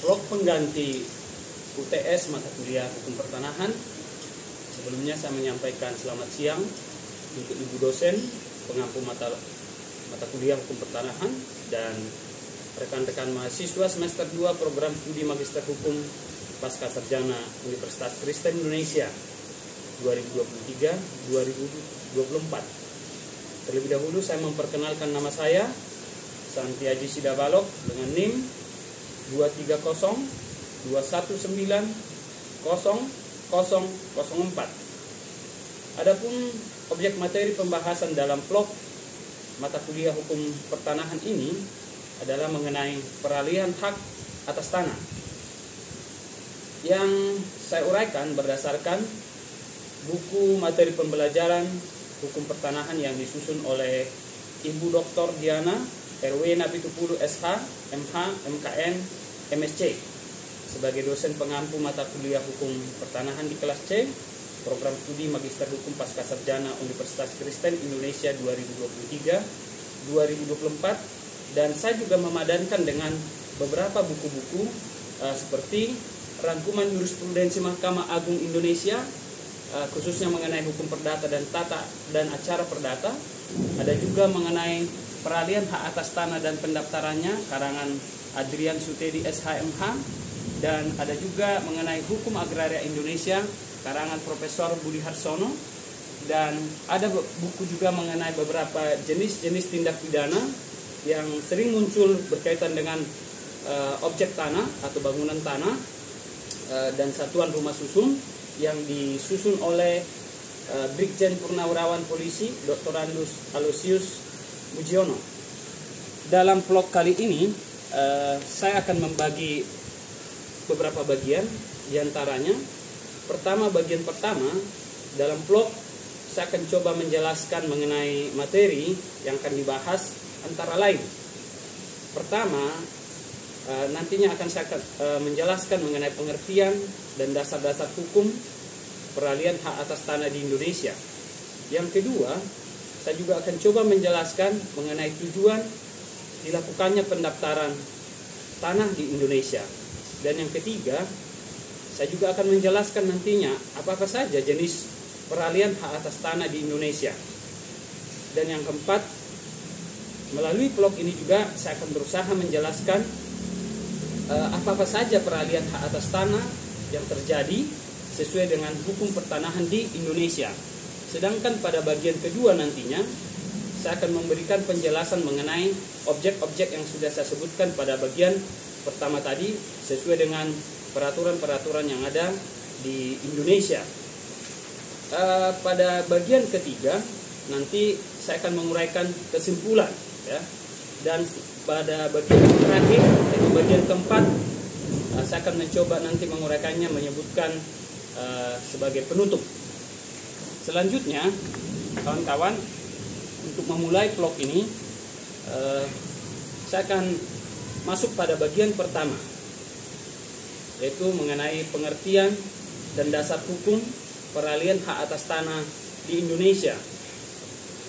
blok pengganti UTS mata kuliah hukum pertanahan. Sebelumnya saya menyampaikan selamat siang untuk ibu dosen pengampu mata kuliah hukum pertanahan dan rekan-rekan mahasiswa semester 2 program studi Magister Hukum Pasca Sarjana Universitas Kristen Indonesia 2023-2024. Terlebih dahulu saya memperkenalkan nama saya Santiaji Sidabalok dengan NIM 23021900004. Adapun objek materi pembahasan dalam blok mata kuliah hukum pertanahan ini adalah mengenai peralihan hak atas tanah yang saya uraikan berdasarkan buku materi pembelajaran hukum pertanahan yang disusun oleh Ibu Dr. Diana RW Napitupulu SH, MH, MKN, MSc sebagai dosen pengampu mata kuliah hukum pertanahan di kelas C program studi Magister Hukum Pasca Sarjana Universitas Kristen Indonesia 2023-2024, dan saya juga memadankan dengan beberapa buku-buku seperti rangkuman jurisprudensi Mahkamah Agung Indonesia khususnya mengenai hukum perdata dan tata dan acara perdata. Ada juga mengenai peralihan hak atas tanah dan pendaftarannya karangan Adrian Sutedi SHMH, dan ada juga mengenai hukum agraria Indonesia karangan Profesor Budi Harsono, dan ada buku juga mengenai beberapa jenis-jenis tindak pidana yang sering muncul berkaitan dengan objek tanah atau bangunan tanah dan satuan rumah susun yang disusun oleh Brigjen Purnawirawan Polisi Dr. Aloysius Mujiono. Dalam vlog kali ini saya akan membagi beberapa bagian, diantaranya pertama, bagian pertama dalam vlog saya akan coba menjelaskan mengenai materi yang akan dibahas antara lain. Pertama, nantinya akan saya menjelaskan mengenai pengertian dan dasar-dasar hukum peralihan hak atas tanah di Indonesia. Yang kedua, saya juga akan coba menjelaskan mengenai tujuan dilakukannya pendaftaran tanah di Indonesia. Dan yang ketiga, saya juga akan menjelaskan nantinya apa saja jenis peralihan hak atas tanah di Indonesia. Dan yang keempat, melalui vlog ini juga saya akan berusaha menjelaskan apa saja peralihan hak atas tanah yang terjadi sesuai dengan hukum pertanahan di Indonesia. Sedangkan pada bagian kedua nantinya saya akan memberikan penjelasan mengenai objek-objek yang sudah saya sebutkan pada bagian pertama tadi sesuai dengan peraturan-peraturan yang ada di Indonesia. Pada bagian ketiga nanti saya akan menguraikan kesimpulan, ya. Dan pada bagian terakhir, yaitu bagian keempat, saya akan mencoba nanti menguraikannya, menyebutkan sebagai penutup. Selanjutnya, kawan-kawan, untuk memulai vlog ini, saya akan masuk pada bagian pertama, yaitu mengenai pengertian dan dasar hukum peralihan hak atas tanah di Indonesia.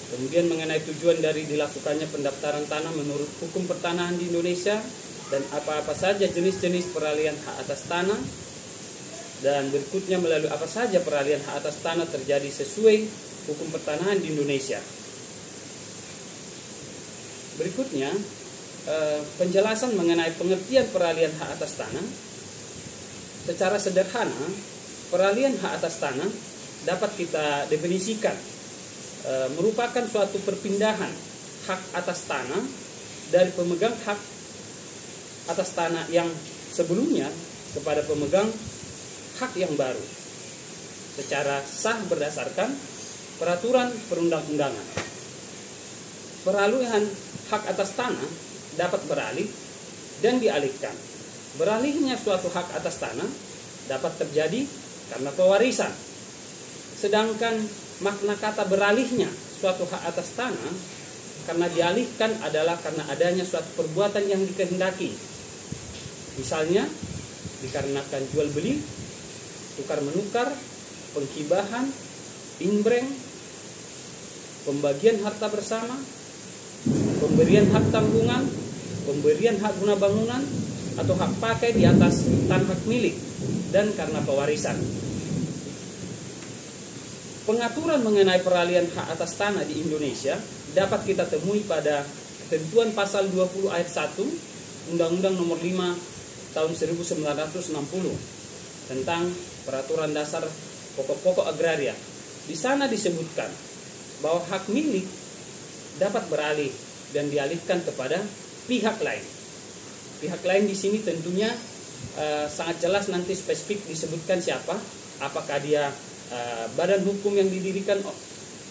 Kemudian mengenai tujuan dari dilakukannya pendaftaran tanah menurut hukum pertanahan di Indonesia dan apa-apa saja jenis-jenis peralihan hak atas tanah. Dan berikutnya melalui apa saja peralihan hak atas tanah terjadi sesuai hukum pertanahan di Indonesia. Berikutnya penjelasan mengenai pengertian peralihan hak atas tanah. Secara sederhana, peralihan hak atas tanah dapat kita definisikan merupakan suatu perpindahan hak atas tanah dari pemegang hak atas tanah yang sebelumnya kepada pemegang hak yang baru secara sah berdasarkan peraturan perundang-undangan. Peralihan hak atas tanah dapat beralih dan dialihkan. Beralihnya suatu hak atas tanah dapat terjadi karena pewarisan. Sedangkan makna kata beralihnya suatu hak atas tanah karena dialihkan adalah karena adanya suatu perbuatan yang dikehendaki. Misalnya dikarenakan jual beli, tukar menukar, penghibahan, imbreng, pembagian harta bersama, pemberian hak tanggungan, pemberian hak guna bangunan, atau hak pakai di atas tanah hak milik dan karena pewarisan. Pengaturan mengenai peralihan hak atas tanah di Indonesia dapat kita temui pada ketentuan pasal 20 ayat 1 Undang-Undang Nomor 5 Tahun 1960 tentang Peraturan Dasar Pokok-pokok Agraria. Di sana disebutkan bahwa hak milik dapat beralih dan dialihkan kepada pihak lain. Pihak lain di sini tentunya sangat jelas nanti spesifik disebutkan siapa, apakah dia badan hukum yang didirikan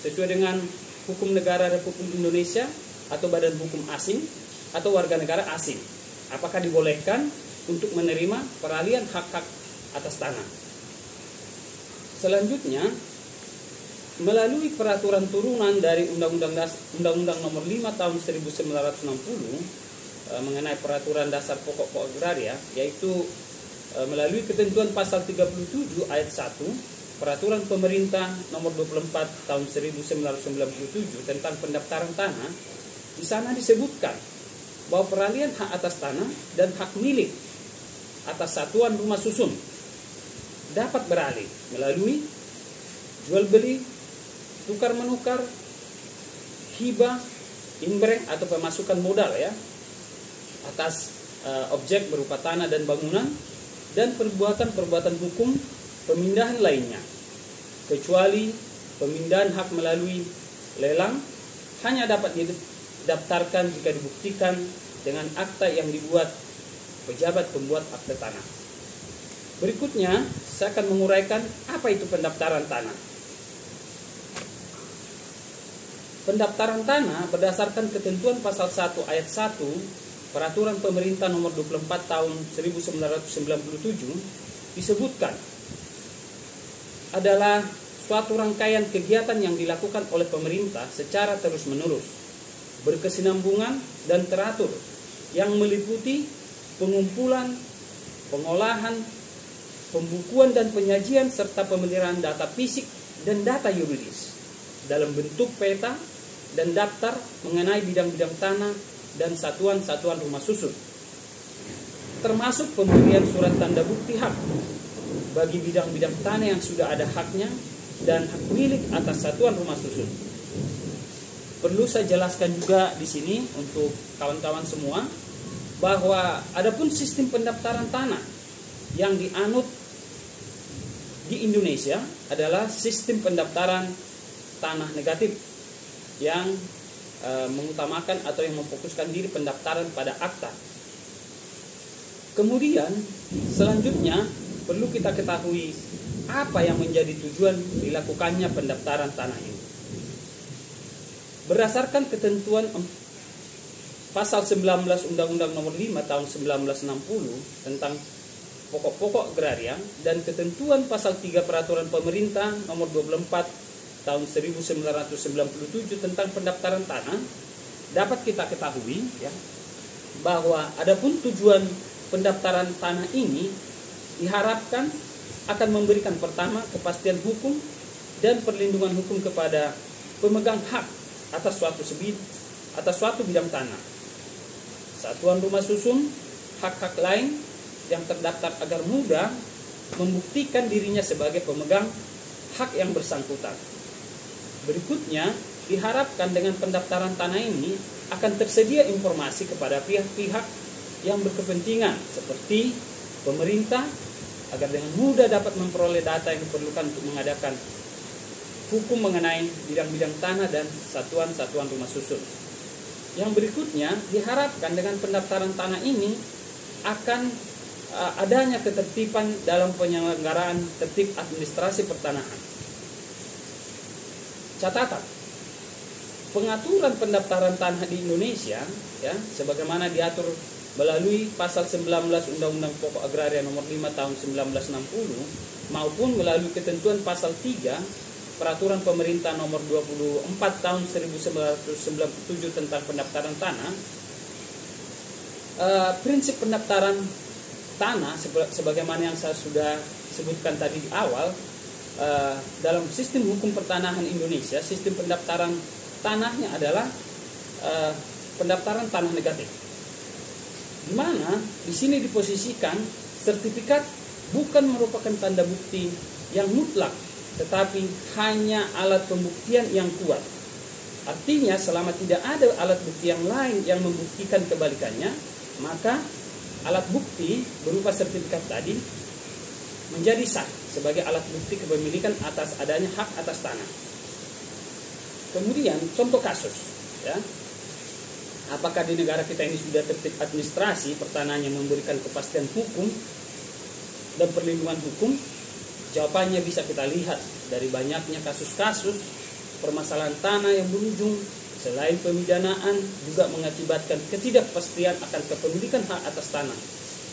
sesuai dengan hukum negara Republik Indonesia atau badan hukum asing atau warga negara asing. Apakah dibolehkan untuk menerima peralihan hak-hak atas tanah. Selanjutnya, melalui peraturan turunan dari Undang-Undang Nomor 5 Tahun 1960 mengenai Peraturan Dasar Pokok-pokok Agraria, yaitu melalui ketentuan pasal 37 ayat 1 Peraturan Pemerintah Nomor 24 Tahun 1997 tentang pendaftaran tanah. Di sana disebutkan bahwa peralihan hak atas tanah dan hak milik atas satuan rumah susun dapat beralih melalui jual beli, tukar menukar, hibah, imbrek atau pemasukan modal ya atas objek berupa tanah dan bangunan dan perbuatan-perbuatan hukum pemindahan lainnya, kecuali pemindahan hak melalui lelang hanya dapat didaftarkan jika dibuktikan dengan akta yang dibuat pejabat pembuat akte tanah. Berikutnya, saya akan menguraikan apa itu pendaftaran tanah. Pendaftaran tanah berdasarkan ketentuan pasal 1 ayat 1 Peraturan Pemerintah Nomor 24 Tahun 1997 disebutkan adalah suatu rangkaian kegiatan yang dilakukan oleh pemerintah secara terus-menerus, berkesinambungan dan teratur yang meliputi pengumpulan, pengolahan, pembukuan dan penyajian serta pemeliharaan data fisik dan data yuridis dalam bentuk peta dan daftar mengenai bidang-bidang tanah dan satuan-satuan rumah susun, termasuk pemberian surat tanda bukti hak bagi bidang-bidang tanah yang sudah ada haknya dan hak milik atas satuan rumah susun. Perlu saya jelaskan juga di sini untuk kawan-kawan semua bahwa adapun sistem pendaftaran tanah yang dianut di Indonesia adalah sistem pendaftaran tanah negatif yang mengutamakan atau yang memfokuskan diri pendaftaran pada akta. Kemudian selanjutnya perlu kita ketahui apa yang menjadi tujuan dilakukannya pendaftaran tanah ini. Berdasarkan ketentuan Pasal 19 Undang-Undang Nomor 5 Tahun 1960 tentang pokok-pokok agraria dan ketentuan Pasal 3 Peraturan Pemerintah Nomor 24 Tahun 1997 tentang pendaftaran tanah, dapat kita ketahui ya bahwa adapun tujuan pendaftaran tanah ini diharapkan akan memberikan pertama kepastian hukum dan perlindungan hukum kepada pemegang hak atas suatu bidang tanah, satuan rumah susun, hak-hak lain yang terdaftar agar mudah membuktikan dirinya sebagai pemegang hak yang bersangkutan. Berikutnya, diharapkan dengan pendaftaran tanah ini akan tersedia informasi kepada pihak-pihak yang berkepentingan seperti pemerintah agar dengan mudah dapat memperoleh data yang diperlukan untuk mengadakan hukum mengenai bidang-bidang tanah dan satuan-satuan rumah susun. Yang berikutnya, diharapkan dengan pendaftaran tanah ini akan adanya ketertiban dalam penyelenggaraan tertib administrasi pertanahan. Catatan, pengaturan pendaftaran tanah di Indonesia ya sebagaimana diatur melalui pasal 19 Undang-Undang Pokok Agraria Nomor 5 Tahun 1960 maupun melalui ketentuan pasal 3 Peraturan Pemerintah Nomor 24 Tahun 1997 tentang pendaftaran tanah. Prinsip pendaftaran tanah sebagaimana yang saya sudah sebutkan tadi di awal, dalam sistem hukum pertanahan Indonesia, sistem pendaftaran tanahnya adalah pendaftaran tanah negatif. di mana di sini diposisikan sertifikat bukan merupakan tanda bukti yang mutlak, tetapi hanya alat pembuktian yang kuat. Artinya selama tidak ada alat bukti yang lain yang membuktikan kebalikannya, maka alat bukti berupa sertifikat tadi menjadi sah sebagai alat bukti kepemilikan atas adanya hak atas tanah. Kemudian contoh kasus, ya. Apakah di negara kita ini sudah tertib administrasi pertanahan yang memberikan kepastian hukum dan perlindungan hukum? Jawabannya bisa kita lihat dari banyaknya kasus-kasus permasalahan tanah yang berujung selain pemidanaan juga mengakibatkan ketidakpastian akan kepemilikan hak atas tanah.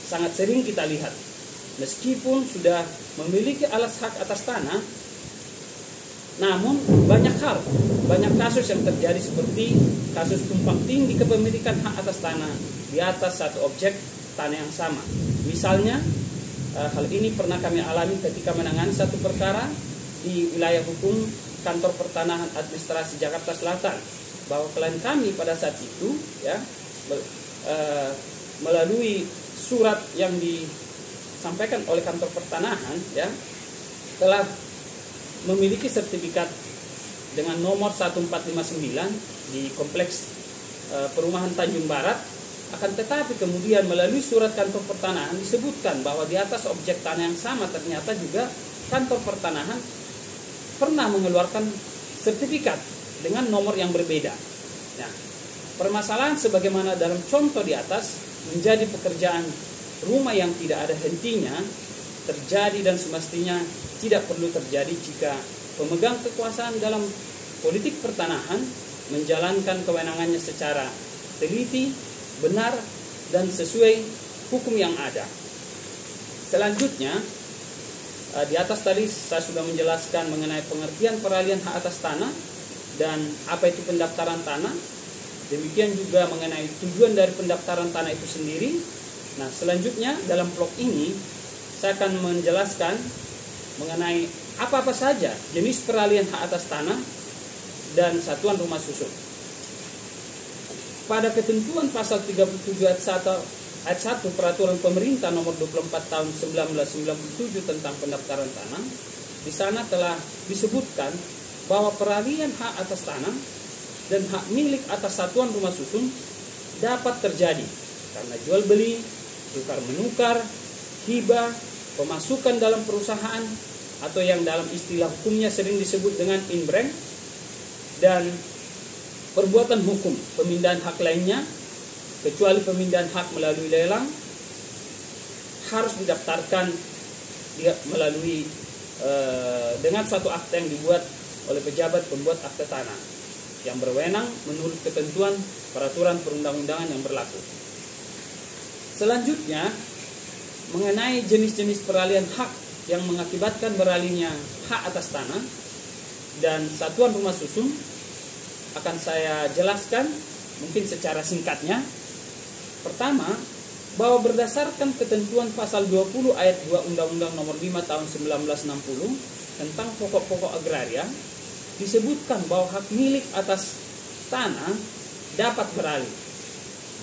Sangat sering kita lihat, meskipun sudah memiliki alas hak atas tanah, namun banyak kasus yang terjadi seperti kasus tumpang tindih kepemilikan hak atas tanah di atas satu objek tanah yang sama. Misalnya, hal ini pernah kami alami ketika menangani satu perkara di wilayah hukum Kantor Pertanahan Administrasi Jakarta Selatan, bahwa klien kami pada saat itu, ya, melalui surat yang disampaikan oleh Kantor Pertanahan, ya, telah memiliki sertifikat dengan nomor 1459 di kompleks perumahan Tanjung Barat, akan tetapi kemudian melalui surat Kantor Pertanahan disebutkan bahwa di atas objek tanah yang sama ternyata juga Kantor Pertanahan pernah mengeluarkan sertifikat dengan nomor yang berbeda. Nah, permasalahan sebagaimana dalam contoh di atas menjadi pekerjaan rumah yang tidak ada hentinya terjadi dan semestinya tidak perlu terjadi jika pemegang kekuasaan dalam politik pertanahan menjalankan kewenangannya secara teliti, benar, dan sesuai hukum yang ada. Selanjutnya, di atas tadi saya sudah menjelaskan mengenai pengertian peralihan hak atas tanah dan apa itu pendaftaran tanah. Demikian juga mengenai tujuan dari pendaftaran tanah itu sendiri. Nah, selanjutnya dalam blog ini saya akan menjelaskan mengenai apa-apa saja jenis peralihan hak atas tanah dan satuan rumah susun. Pada ketentuan pasal 37 ayat 1 Peraturan Pemerintah Nomor 24 Tahun 1997 tentang pendaftaran tanah, di sana telah disebutkan bahwa peralihan hak atas tanah dan hak milik atas satuan rumah susun dapat terjadi karena jual beli, tukar menukar, hibah, pemasukan dalam perusahaan atau yang dalam istilah hukumnya sering disebut dengan inbreng, dan perbuatan hukum pemindahan hak lainnya kecuali pemindahan hak melalui lelang harus didaftarkan melalui dengan suatu akte yang dibuat oleh pejabat pembuat akte tanah yang berwenang menurut ketentuan peraturan perundang-undangan yang berlaku. Selanjutnya, mengenai jenis-jenis peralihan hak yang mengakibatkan beralihnya hak atas tanah dan satuan rumah susun akan saya jelaskan mungkin secara singkatnya. Pertama, bahwa berdasarkan ketentuan pasal 20 ayat 2 Undang-Undang Nomor 5 Tahun 1960 tentang pokok-pokok agraria, disebutkan bahwa hak milik atas tanah dapat beralih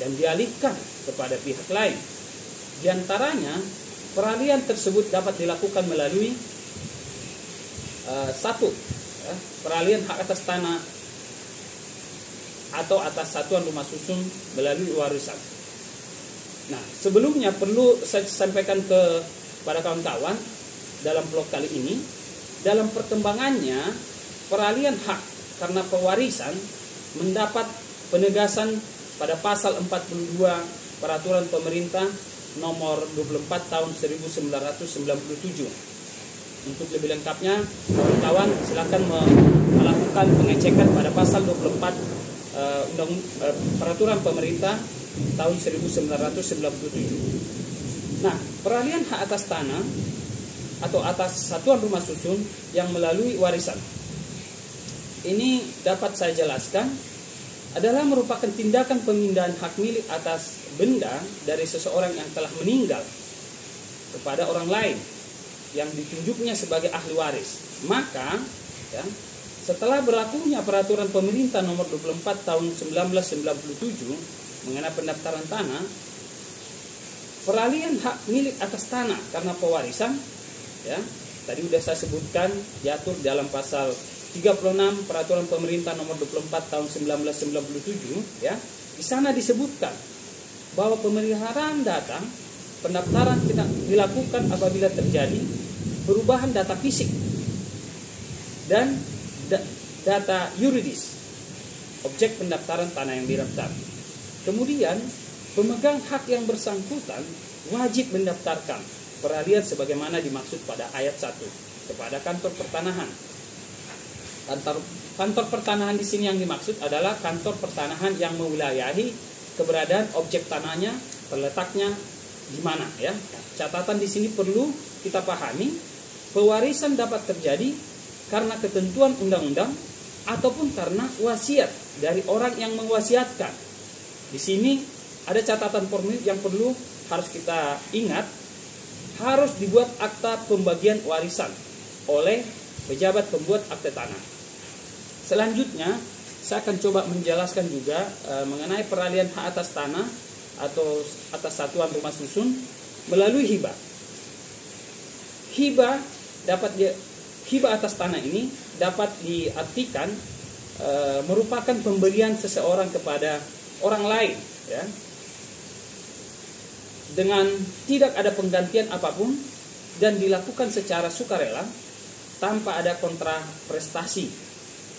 dan dialihkan kepada pihak lain. Di antaranya, peralihan tersebut dapat dilakukan melalui peralihan hak atas tanah atau atas satuan rumah susun melalui warisan. Nah, sebelumnya perlu saya sampaikan kepada kawan-kawan dalam blog kali ini, dalam perkembangannya peralihan hak karena pewarisan mendapat penegasan pada pasal 42 Peraturan Pemerintah Nomor 24 Tahun 1997. Untuk lebih lengkapnya, kawan-kawan silakan melakukan pengecekan pada pasal 24 Peraturan Pemerintah tahun 1997. Nah, peralihan hak atas tanah atau atas satuan rumah susun yang melalui warisan ini dapat saya jelaskan adalah merupakan tindakan pemindahan hak milik atas benda dari seseorang yang telah meninggal kepada orang lain yang ditunjuknya sebagai ahli waris. Maka, ya, setelah berlakunya Peraturan Pemerintah Nomor 24 Tahun 1997 mengenai pendaftaran tanah, peralihan hak milik atas tanah karena pewarisan, ya, tadi sudah saya sebutkan diatur dalam pasal 36 Peraturan Pemerintah Nomor 24 Tahun 1997, ya. Di sana disebutkan bahwa pemeliharaan data pendaftaran tidak dilakukan apabila terjadi perubahan data fisik dan data yuridis objek pendaftaran tanah yang didaftar. Kemudian pemegang hak yang bersangkutan wajib mendaftarkan peralihan sebagaimana dimaksud pada ayat 1 kepada kantor pertanahan. Kantor pertanahan di sini yang dimaksud adalah kantor pertanahan yang mewilayahi keberadaan objek tanahnya, terletaknya di mana, ya. Catatan di sini perlu kita pahami, pewarisan dapat terjadi karena ketentuan undang-undang ataupun karena wasiat dari orang yang mewasiatkan. Di sini ada catatan formulir yang harus kita ingat, harus dibuat akta pembagian warisan oleh pejabat pembuat akte tanah. Selanjutnya, saya akan coba menjelaskan juga mengenai peralihan hak atas tanah atau atas satuan rumah susun melalui hibah. Hibah atas tanah ini dapat diartikan merupakan pemberian seseorang kepada orang lain, ya, dengan tidak ada penggantian apapun dan dilakukan secara sukarela tanpa ada kontraprestasi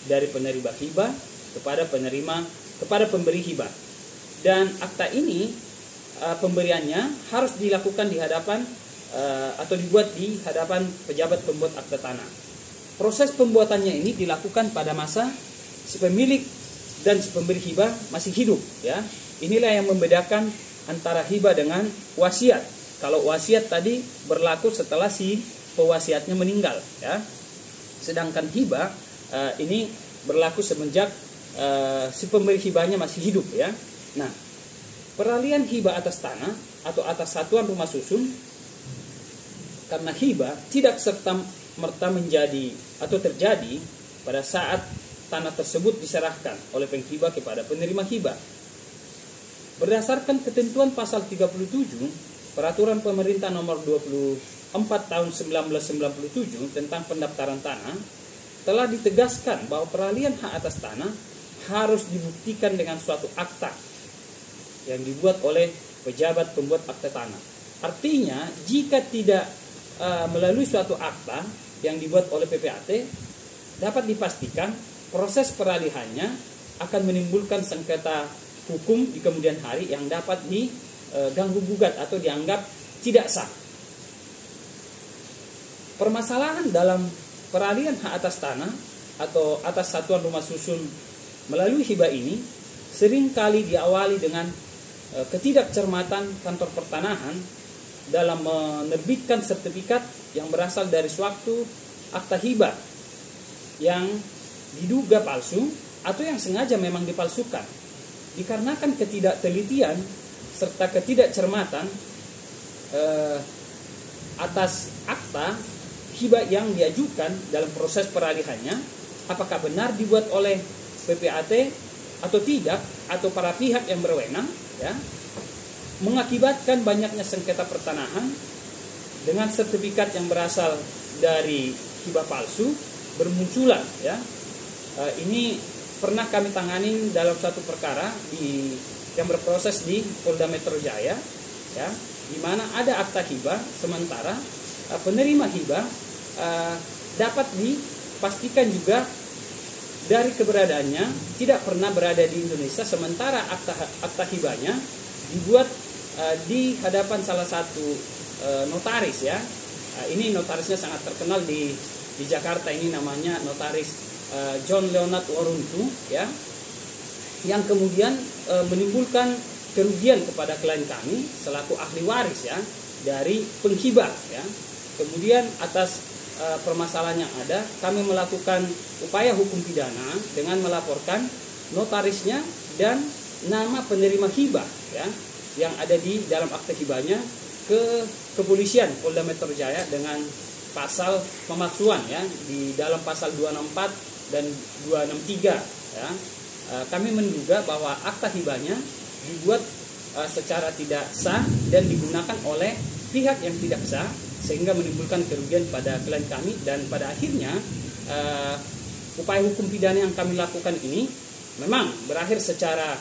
dari penerima hibah kepada pemberi hibah. Dan akta ini pemberiannya harus dilakukan di hadapan atau dibuat di hadapan pejabat pembuat akte tanah. Proses pembuatannya ini dilakukan pada masa si pemilik dan si pemberi hibah masih hidup, ya. Inilah yang membedakan antara hibah dengan wasiat. Kalau wasiat tadi berlaku setelah si pewasiatnya meninggal, ya. Sedangkan hibah ini berlaku semenjak si pemberi hibahnya masih hidup, ya. Nah, peralihan hibah atas tanah atau atas satuan rumah susun karena hibah tidak serta-merta menjadi atau terjadi pada saat tanah tersebut diserahkan oleh penghibah kepada penerima hibah. Berdasarkan ketentuan pasal 37 Peraturan Pemerintah Nomor 24 Tahun 1997 tentang pendaftaran tanah, telah ditegaskan bahwa peralihan hak atas tanah harus dibuktikan dengan suatu akta yang dibuat oleh pejabat pembuat akte tanah. Artinya, jika tidak melalui suatu akta yang dibuat oleh PPAT, dapat dipastikan proses peralihannya akan menimbulkan sengketa hukum di kemudian hari yang dapat diganggu gugat atau dianggap tidak sah. Permasalahan dalam peralihan hak atas tanah atau atas satuan rumah susun melalui hibah ini seringkali diawali dengan ketidakcermatan kantor pertanahan dalam menerbitkan sertifikat yang berasal dari suatu akta hibah yang diduga palsu atau yang sengaja memang dipalsukan. Dikarenakan ketidaktelitian serta ketidakcermatan atas akta hibah yang diajukan dalam proses peralihannya, apakah benar dibuat oleh PPAT atau tidak, atau para pihak yang berwenang, ya, mengakibatkan banyaknya sengketa pertanahan dengan sertifikat yang berasal dari hibah palsu bermunculan, ya. Ini pernah kami tangani dalam satu perkara yang berproses di Polda Metro Jaya, ya, di mana ada akta hibah sementara penerima hibah dapat dipastikan juga dari keberadaannya tidak pernah berada di Indonesia, sementara akta hibahnya dibuat di hadapan salah satu notaris, ya. Ini notarisnya sangat terkenal di Jakarta, ini namanya notaris John Leonard Waruntu, ya, yang kemudian menimbulkan kerugian kepada klien kami selaku ahli waris, ya, dari penghibah, ya. Kemudian atas permasalahan yang ada, kami melakukan upaya hukum pidana dengan melaporkan notarisnya dan nama penerima hibah, ya, yang ada di dalam akte hibahnya ke kepolisian Polda Metro Jaya dengan pasal pemalsuan, ya, di dalam pasal 264 dan 263, ya. Kami menduga bahwa akta hibahnya dibuat secara tidak sah dan digunakan oleh pihak yang tidak sah, sehingga menimbulkan kerugian pada klien kami. Dan pada akhirnya upaya hukum pidana yang kami lakukan ini memang berakhir secara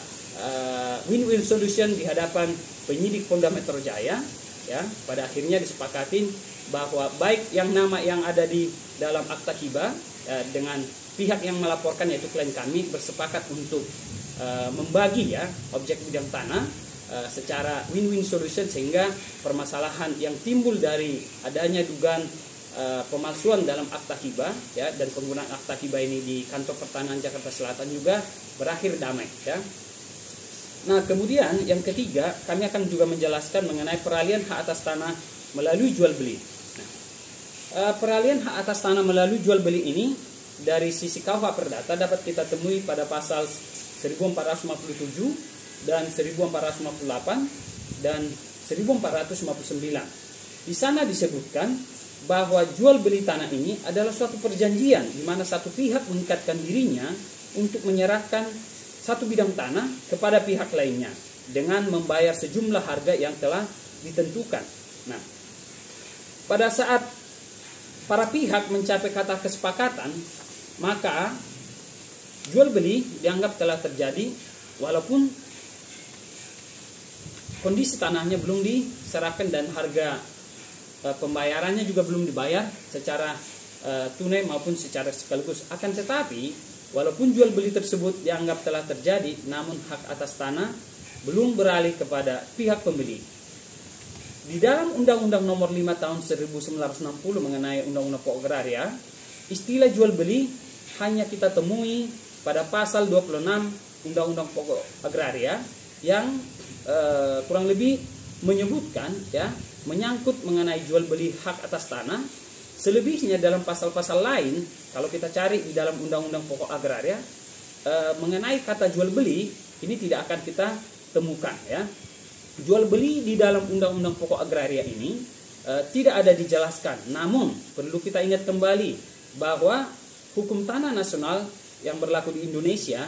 win-win solution di hadapan penyidik Polda Metro Jaya. Ya, pada akhirnya disepakatin bahwa baik yang nama yang ada di dalam akta hibah dengan pihak yang melaporkan yaitu klien kami bersepakat untuk membagi ya objek bidang tanah secara win-win solution, sehingga permasalahan yang timbul dari adanya dugaan pemalsuan dalam akta hibah ya dan penggunaan akta hibah ini di kantor pertanahan Jakarta Selatan juga berakhir damai ya. Nah, kemudian yang ketiga, kami akan juga menjelaskan mengenai peralihan hak atas tanah melalui jual beli. Nah, peralihan hak atas tanah melalui jual beli ini dari sisi KUH Perdata dapat kita temui pada pasal 1457 dan 1458 dan 1459. Di sana disebutkan bahwa jual beli tanah ini adalah suatu perjanjian di mana satu pihak mengikatkan dirinya untuk menyerahkan satu bidang tanah kepada pihak lainnya dengan membayar sejumlah harga yang telah ditentukan. Nah, pada saat para pihak mencapai kata kesepakatan, maka jual beli dianggap telah terjadi walaupun kondisi tanahnya belum diserahkan dan harga pembayarannya juga belum dibayar secara tunai maupun secara sekaligus. Akan tetapi walaupun jual beli tersebut dianggap telah terjadi, namun hak atas tanah belum beralih kepada pihak pembeli. Di dalam Undang-Undang Nomor 5 Tahun 1960 mengenai Undang-Undang Pokok Agraria, istilah jual beli hanya kita temui pada pasal 26 Undang-Undang Pokok Agraria yang kurang lebih menyebutkan ya menyangkut mengenai jual beli hak atas tanah. Selebihnya dalam pasal-pasal lain, kalau kita cari di dalam Undang-Undang Pokok Agraria mengenai kata jual beli ini tidak akan kita temukan ya. Jual beli di dalam Undang-Undang Pokok Agraria ini tidak ada dijelaskan. Namun perlu kita ingat kembali bahwa hukum tanah nasional yang berlaku di Indonesia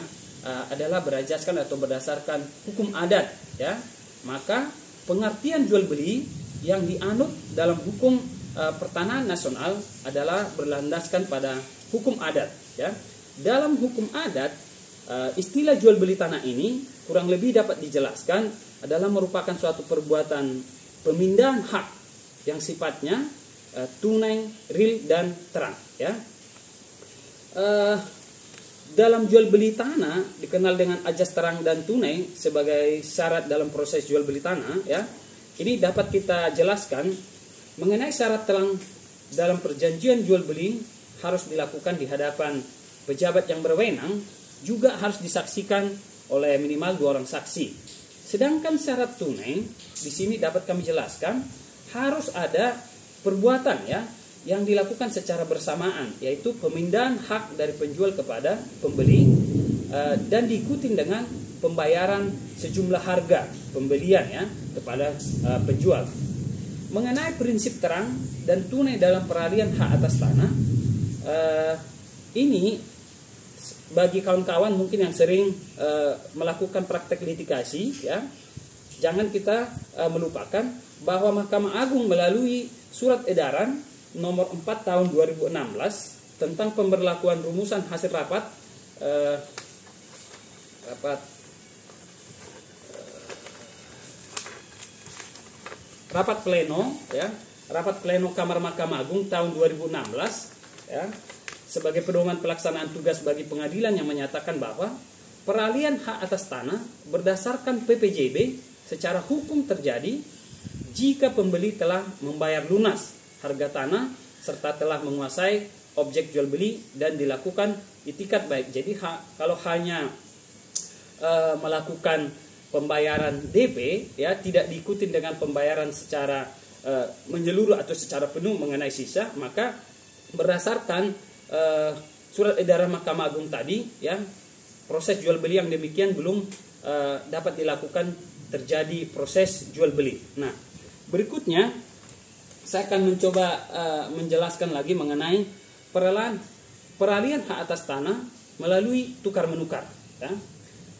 adalah berajaskan atau berdasarkan hukum adat ya. Maka pengertian jual beli yang dianut dalam hukum pertanahan nasional adalah berlandaskan pada hukum adat ya. Dalam hukum adat istilah jual beli tanah ini kurang lebih dapat dijelaskan adalah merupakan suatu perbuatan pemindahan hak yang sifatnya tunai, real dan terang ya. Dalam jual beli tanah dikenal dengan ajas terang dan tunai sebagai syarat dalam proses jual beli tanah ya. Ini dapat kita jelaskan mengenai syarat terang dalam perjanjian jual beli harus dilakukan di hadapan pejabat yang berwenang, juga harus disaksikan oleh minimal 2 orang saksi. Sedangkan syarat tunai di sini dapat kami jelaskan harus ada perbuatan ya yang dilakukan secara bersamaan, yaitu pemindahan hak dari penjual kepada pembeli dan diikuti dengan pembayaran sejumlah harga pembelian ya kepada penjual. Mengenai prinsip terang dan tunai dalam peralihan hak atas tanah, ini bagi kawan-kawan mungkin yang sering melakukan praktek litigasi ya, jangan kita melupakan bahwa Mahkamah Agung melalui surat edaran nomor 4 tahun 2016 tentang pemberlakuan rumusan hasil rapat pleno ya, rapat pleno Kamar Mahkamah Agung tahun 2016 ya, sebagai pedoman pelaksanaan tugas bagi pengadilan yang menyatakan bahwa peralihan hak atas tanah berdasarkan PPJB secara hukum terjadi jika pembeli telah membayar lunas harga tanah serta telah menguasai objek jual beli dan dilakukan itikat baik. Jadi kalau hanya melakukan pembayaran DP ya tidak diikuti dengan pembayaran secara menyeluruh atau secara penuh mengenai sisa, maka berdasarkan surat edaran Mahkamah Agung tadi ya proses jual beli yang demikian belum dapat dilakukan terjadi proses jual beli. Nah, berikutnya saya akan mencoba menjelaskan lagi mengenai peralihan hak atas tanah melalui tukar menukar ya.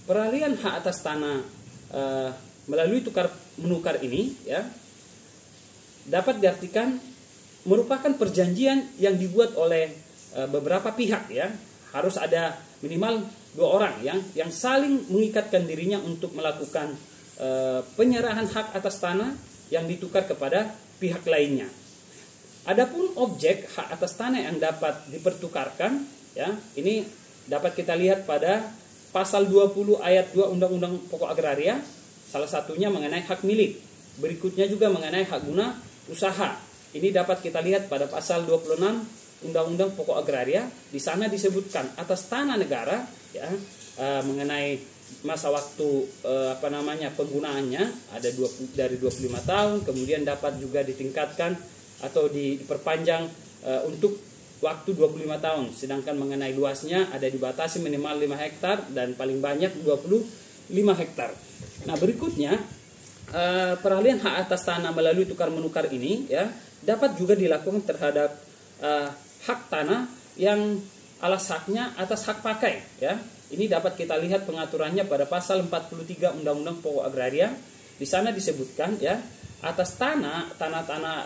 Peralihan hak atas tanah melalui tukar menukar ini ya dapat diartikan merupakan perjanjian yang dibuat oleh beberapa pihak ya. Harus ada minimal 2 orang yang saling mengikatkan dirinya untuk melakukan penyerahan hak atas tanah yang ditukar kepada pihak lainnya. Adapun objek hak atas tanah yang dapat dipertukarkan ya, ini dapat kita lihat pada pasal 20 ayat 2 Undang-Undang Pokok Agraria. Salah satunya mengenai hak milik. Berikutnya juga mengenai hak guna usaha. Ini dapat kita lihat pada pasal 26 Undang-Undang Pokok Agraria. Di sana disebutkan atas tanah negara ya, mengenai masa waktu penggunaannya ada dari 25 tahun, kemudian dapat juga ditingkatkan atau diperpanjang untuk waktu 25 tahun. Sedangkan mengenai luasnya ada dibatasi minimal 5 hektar dan paling banyak 25 hektar. Nah, berikutnya peralihan hak atas tanah melalui tukar menukar ini ya dapat juga dilakukan terhadap hak tanah yang alas haknya atas hak pakai ya. Ini dapat kita lihat pengaturannya pada pasal 43 Undang-Undang Pokok Agraria. Di sana disebutkan ya atas tanah-tanah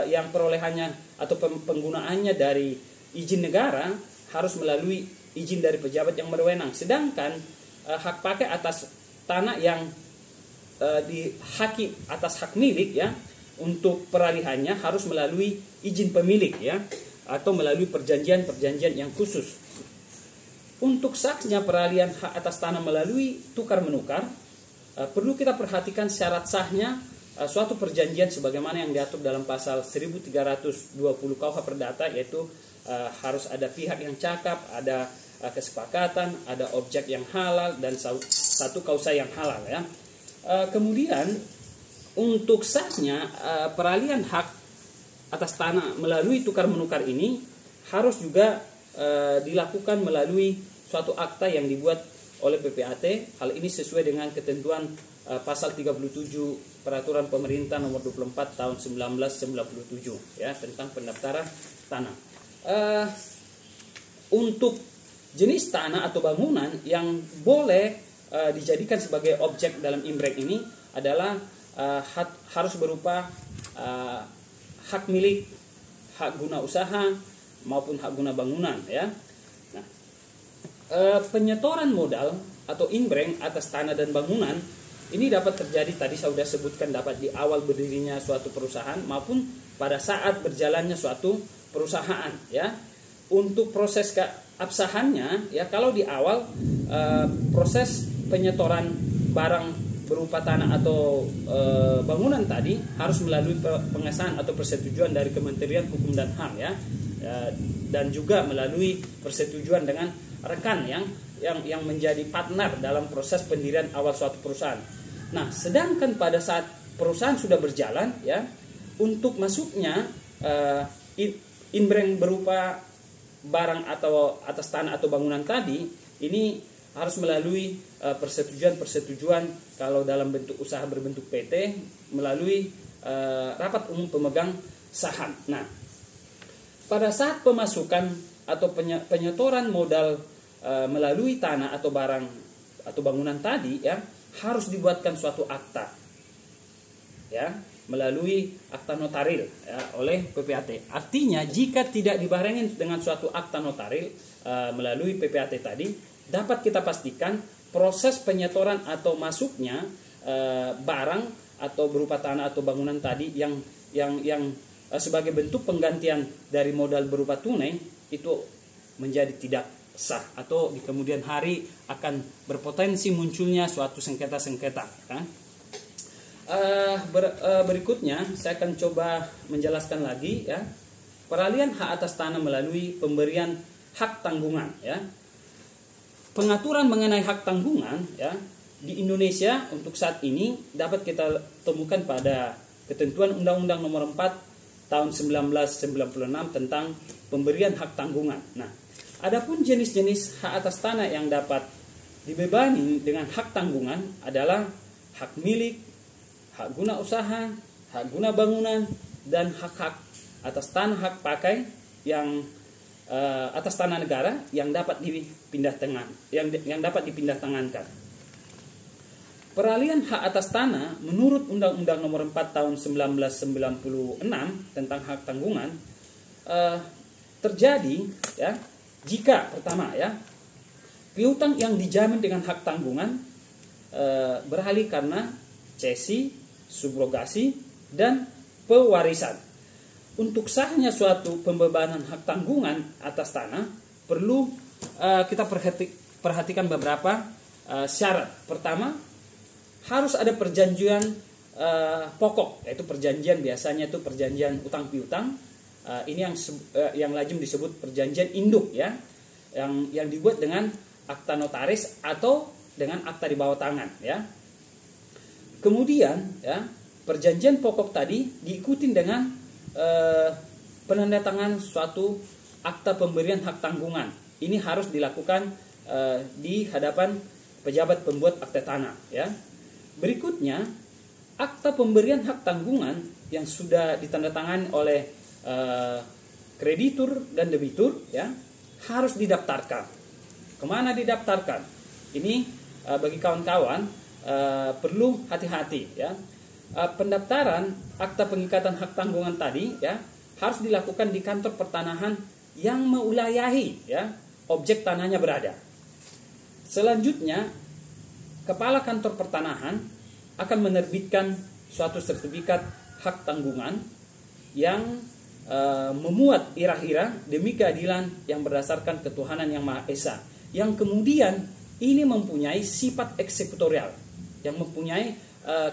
yang perolehannya atau penggunaannya dari izin negara harus melalui izin dari pejabat yang berwenang. Sedangkan hak pakai atas tanah yang dihaki atas hak milik ya, untuk peralihannya harus melalui izin pemilik ya, atau melalui perjanjian-perjanjian yang khusus. Untuk sahnya peralihan hak atas tanah melalui tukar menukar, perlu kita perhatikan syarat sahnya suatu perjanjian sebagaimana yang diatur dalam pasal 1320 KUH Perdata, yaitu harus ada pihak yang cakap, ada kesepakatan, ada objek yang halal dan satu kausa yang halal ya. Kemudian untuk sahnya peralihan hak atas tanah melalui tukar menukar ini harus juga dilakukan melalui suatu akta yang dibuat oleh PPAT. Hal ini sesuai dengan ketentuan pasal 37 Peraturan Pemerintah nomor 24 tahun 1997 ya, tentang pendaftaran tanah. Untuk jenis tanah atau bangunan yang boleh dijadikan sebagai objek dalam imbrek ini adalah harus berupa hak milik, hak guna usaha maupun hak guna bangunan ya. Nah, penyetoran modal atau imbrek atas tanah dan bangunan ini dapat terjadi, tadi saya sudah sebutkan, dapat di awal berdirinya suatu perusahaan maupun pada saat berjalannya suatu perusahaan ya. Untuk proses keabsahannya ya, kalau di awal proses penyetoran barang berupa tanah atau bangunan tadi harus melalui pengesahan atau persetujuan dari Kementerian Hukum dan HAM ya, dan juga melalui persetujuan dengan rekan yang menjadi partner dalam proses pendirian awal suatu perusahaan. Nah, sedangkan pada saat perusahaan sudah berjalan ya, untuk masuknya imbrek berupa barang atau atas tanah atau bangunan tadi ini harus melalui persetujuan kalau dalam bentuk usaha berbentuk PT melalui rapat umum pemegang saham. Nah, pada saat pemasukan atau penyetoran modal melalui tanah atau barang atau bangunan tadi ya, harus dibuatkan suatu akta ya, melalui akta notaril ya, oleh PPAT. Artinya jika tidak dibarengi dengan suatu akta notaril melalui PPAT tadi, dapat kita pastikan proses penyetoran atau masuknya barang atau berupa tanah atau bangunan tadi yang sebagai bentuk penggantian dari modal berupa tunai itu menjadi tidak sah, atau di kemudian hari akan berpotensi munculnya suatu sengketa-sengketa ya. Berikutnya saya akan coba menjelaskan lagi ya, peralihan hak atas tanah melalui pemberian hak tanggungan ya. Pengaturan mengenai hak tanggungan ya di Indonesia untuk saat ini dapat kita temukan pada ketentuan Undang-Undang Nomor 4 Tahun 1996 tentang pemberian hak tanggungan. Nah, adapun jenis-jenis hak atas tanah yang dapat dibebani dengan hak tanggungan adalah hak milik, hak guna usaha, hak guna bangunan, dan hak-hak atas tanah hak pakai yang atas tanah negara yang dapat dipindah tangankan. peralihan hak atas tanah menurut Undang-Undang Nomor 4 Tahun 1996 tentang hak tanggungan terjadi ya jika pertama ya piutang yang dijamin dengan hak tanggungan beralih karena cesi, subrogasi, dan pewarisan. Untuk sahnya suatu pembebanan hak tanggungan atas tanah perlu kita perhatikan beberapa syarat. Pertama, harus ada perjanjian pokok, yaitu perjanjian biasanya itu perjanjian utang piutang. Ini yang lazim disebut perjanjian induk ya, yang dibuat dengan akta notaris atau dengan akta di bawah tangan ya. Kemudian ya perjanjian pokok tadi diikuti dengan penandatangan suatu akta pemberian hak tanggungan. Ini harus dilakukan di hadapan pejabat pembuat akta tanah ya. Berikutnya, akta pemberian hak tanggungan yang sudah ditandatangani oleh kreditur dan debitur ya harus didaftarkan. Kemana didaftarkan? Ini bagi kawan-kawan perlu hati-hati ya. Pendaftaran akta pengikatan hak tanggungan tadi ya harus dilakukan di kantor pertanahan yang meulayahi ya objek tanahnya berada. Selanjutnya, kepala kantor pertanahan akan menerbitkan suatu sertifikat hak tanggungan yang memuat irah-irah demi keadilan yang berdasarkan ketuhanan yang Maha Esa, yang kemudian ini mempunyai sifat eksekutorial, yang mempunyai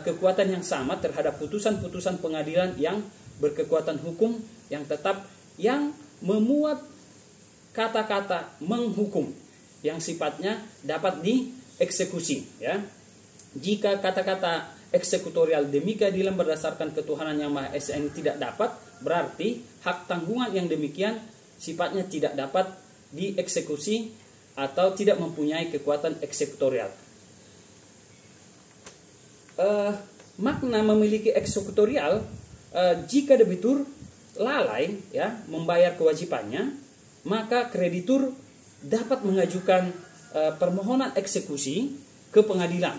kekuatan yang sama terhadap putusan-putusan pengadilan yang berkekuatan hukum yang tetap, yang memuat kata-kata menghukum yang sifatnya dapat dieksekusi ya. Jika kata-kata eksekutorial demi keadilan berdasarkan ketuhanan yang Maha Esa ini tidak dapat, berarti hak tanggungan yang demikian sifatnya tidak dapat dieksekusi atau tidak mempunyai kekuatan eksekutorial. Makna memiliki eksekutorial jika debitur lalai ya membayar kewajibannya, maka kreditur dapat mengajukan permohonan eksekusi ke pengadilan.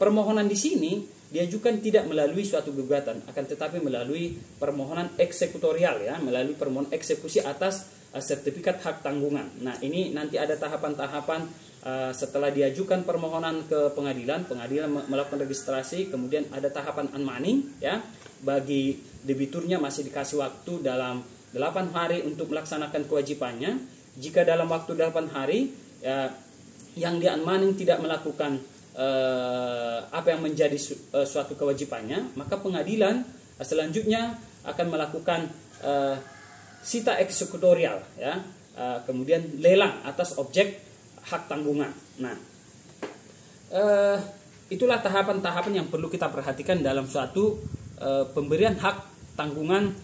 Permohonan di sini diajukan tidak melalui suatu gugatan, akan tetapi melalui permohonan eksekutorial ya, melalui permohonan eksekusi atas sertifikat hak tanggungan. Nah, ini nanti ada tahapan-tahapan setelah diajukan permohonan ke pengadilan, pengadilan melakukan registrasi, kemudian ada tahapan unmanning ya. Bagi debiturnya masih dikasih waktu dalam 8 hari untuk melaksanakan kewajibannya. Jika dalam waktu 8 hari ya, yang di unmanning tidak melakukan apa yang menjadi suatu kewajibannya, maka pengadilan selanjutnya akan melakukan sita eksekutorial ya, kemudian lelang atas objek hak tanggungan. Nah, itulah tahapan-tahapan yang perlu kita perhatikan dalam suatu pemberian hak tanggungan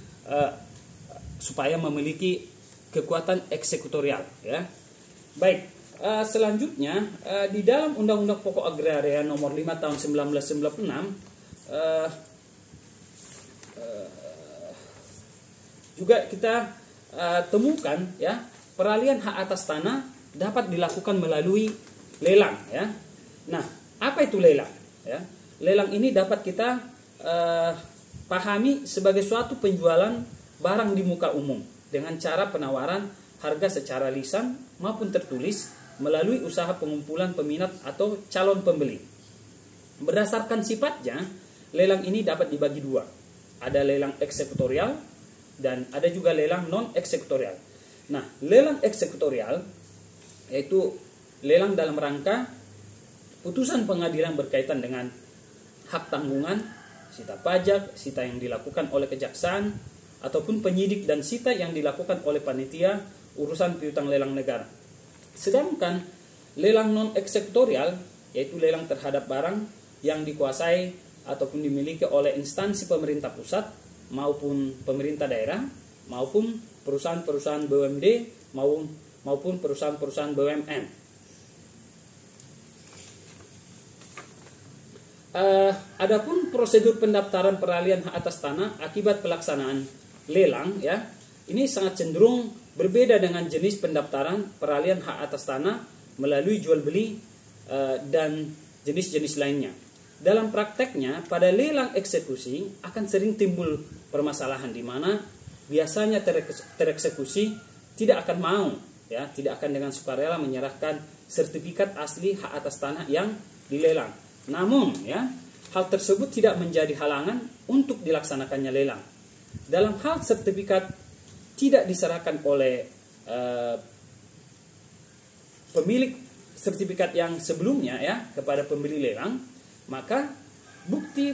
supaya memiliki kekuatan eksekutorial ya. Baik. Selanjutnya di dalam Undang-Undang Pokok Agraria Nomor 5 Tahun 1996 juga kita temukan ya peralihan hak atas tanah dapat dilakukan melalui lelang ya. Nah, apa itu lelang ya? Lelang ini dapat kita pahami sebagai suatu penjualan barang di muka umum dengan cara penawaran harga secara lisan maupun tertulis melalui usaha pengumpulan peminat atau calon pembeli. Berdasarkan sifatnya, lelang ini dapat dibagi dua. Ada lelang eksekutorial dan ada juga lelang non-eksekutorial. Nah, lelang eksekutorial yaitu lelang dalam rangka putusan pengadilan berkaitan dengan hak tanggungan, sita pajak, sita yang dilakukan oleh kejaksaan, ataupun penyidik dan sita yang dilakukan oleh panitia urusan piutang lelang negara. Sedangkan lelang non-eksekutorial yaitu lelang terhadap barang yang dikuasai ataupun dimiliki oleh instansi pemerintah pusat maupun pemerintah daerah maupun perusahaan-perusahaan BUMD maupun perusahaan-perusahaan BUMN. Adapun prosedur pendaftaran peralihan hak atas tanah akibat pelaksanaan lelang ya, ini sangat cenderung berbeda dengan jenis pendaftaran peralihan hak atas tanah melalui jual beli dan jenis-jenis lainnya. Dalam prakteknya, pada lelang eksekusi akan sering timbul permasalahan di mana biasanya tereksekusi tidak akan mau, ya, tidak akan dengan sukarela menyerahkan sertifikat asli hak atas tanah yang dilelang. Namun, ya, hal tersebut tidak menjadi halangan untuk dilaksanakannya lelang. Dalam hal sertifikat tidak diserahkan oleh pemilik sertifikat yang sebelumnya, ya, kepada pembeli lelang, maka bukti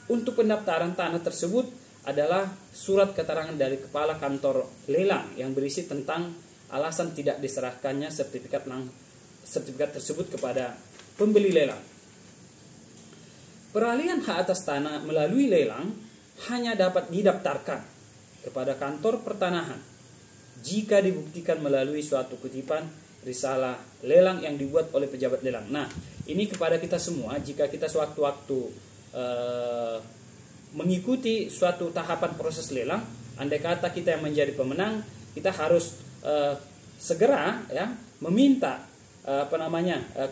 untuk pendaftaran tanah tersebut adalah surat keterangan dari kepala kantor lelang yang berisi tentang alasan tidak diserahkannya sertifikat tersebut kepada pembeli lelang. Peralihan hak atas tanah melalui lelang hanya dapat didaftarkan kepada kantor pertanahan jika dibuktikan melalui suatu kutipan risalah lelang yang dibuat oleh pejabat lelang. Nah, ini kepada kita semua, jika kita sewaktu-waktu mengikuti suatu tahapan proses lelang, andai kata kita yang menjadi pemenang, kita harus segera, ya, meminta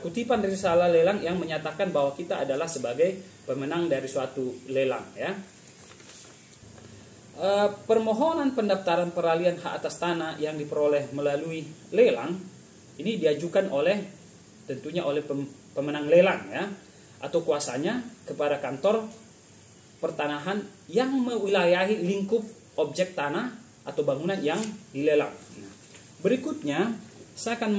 kutipan risalah lelang yang menyatakan bahwa kita adalah sebagai pemenang dari suatu lelang, ya. Permohonan pendaftaran peralihan hak atas tanah yang diperoleh melalui lelang ini diajukan tentunya oleh pemenang lelang, ya, atau kuasanya kepada kantor pertanahan yang mewilayahi lingkup objek tanah atau bangunan yang dilelang. Berikutnya saya akan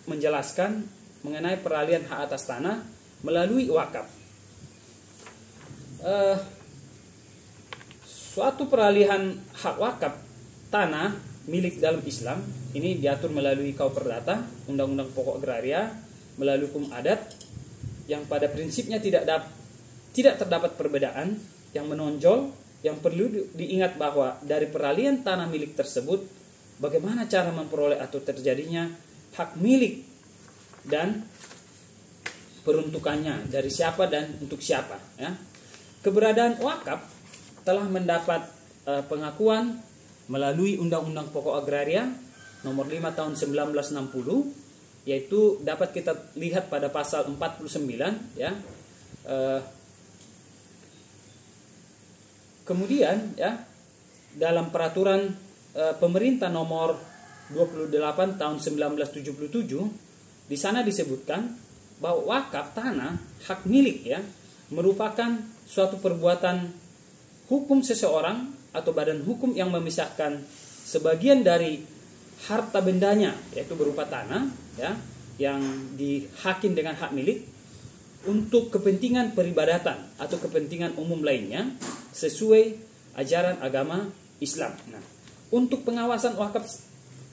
menjelaskan mengenai peralihan hak atas tanah melalui wakaf. Suatu peralihan hak wakaf tanah milik dalam Islam ini diatur melalui KUH Perdata, Undang-Undang Pokok Agraria, melalui hukum adat yang pada prinsipnya tidak terdapat perbedaan yang menonjol. Yang perlu diingat bahwa dari peralihan tanah milik tersebut, bagaimana cara memperoleh atau terjadinya hak milik dan peruntukannya, dari siapa dan untuk siapa, ya. Keberadaan wakaf telah mendapat pengakuan melalui Undang-Undang Pokok Agraria nomor 5 tahun 1960, yaitu dapat kita lihat pada pasal 49, ya. Kemudian, ya, dalam peraturan pemerintah nomor 28 tahun 1977, di sana disebutkan bahwa wakaf tanah hak milik, ya, merupakan suatu perbuatan hukum seseorang atau badan hukum yang memisahkan sebagian dari harta bendanya, yaitu berupa tanah, ya, yang dihakim dengan hak milik untuk kepentingan peribadatan atau kepentingan umum lainnya sesuai ajaran agama Islam. Nah, untuk pengawasan wakaf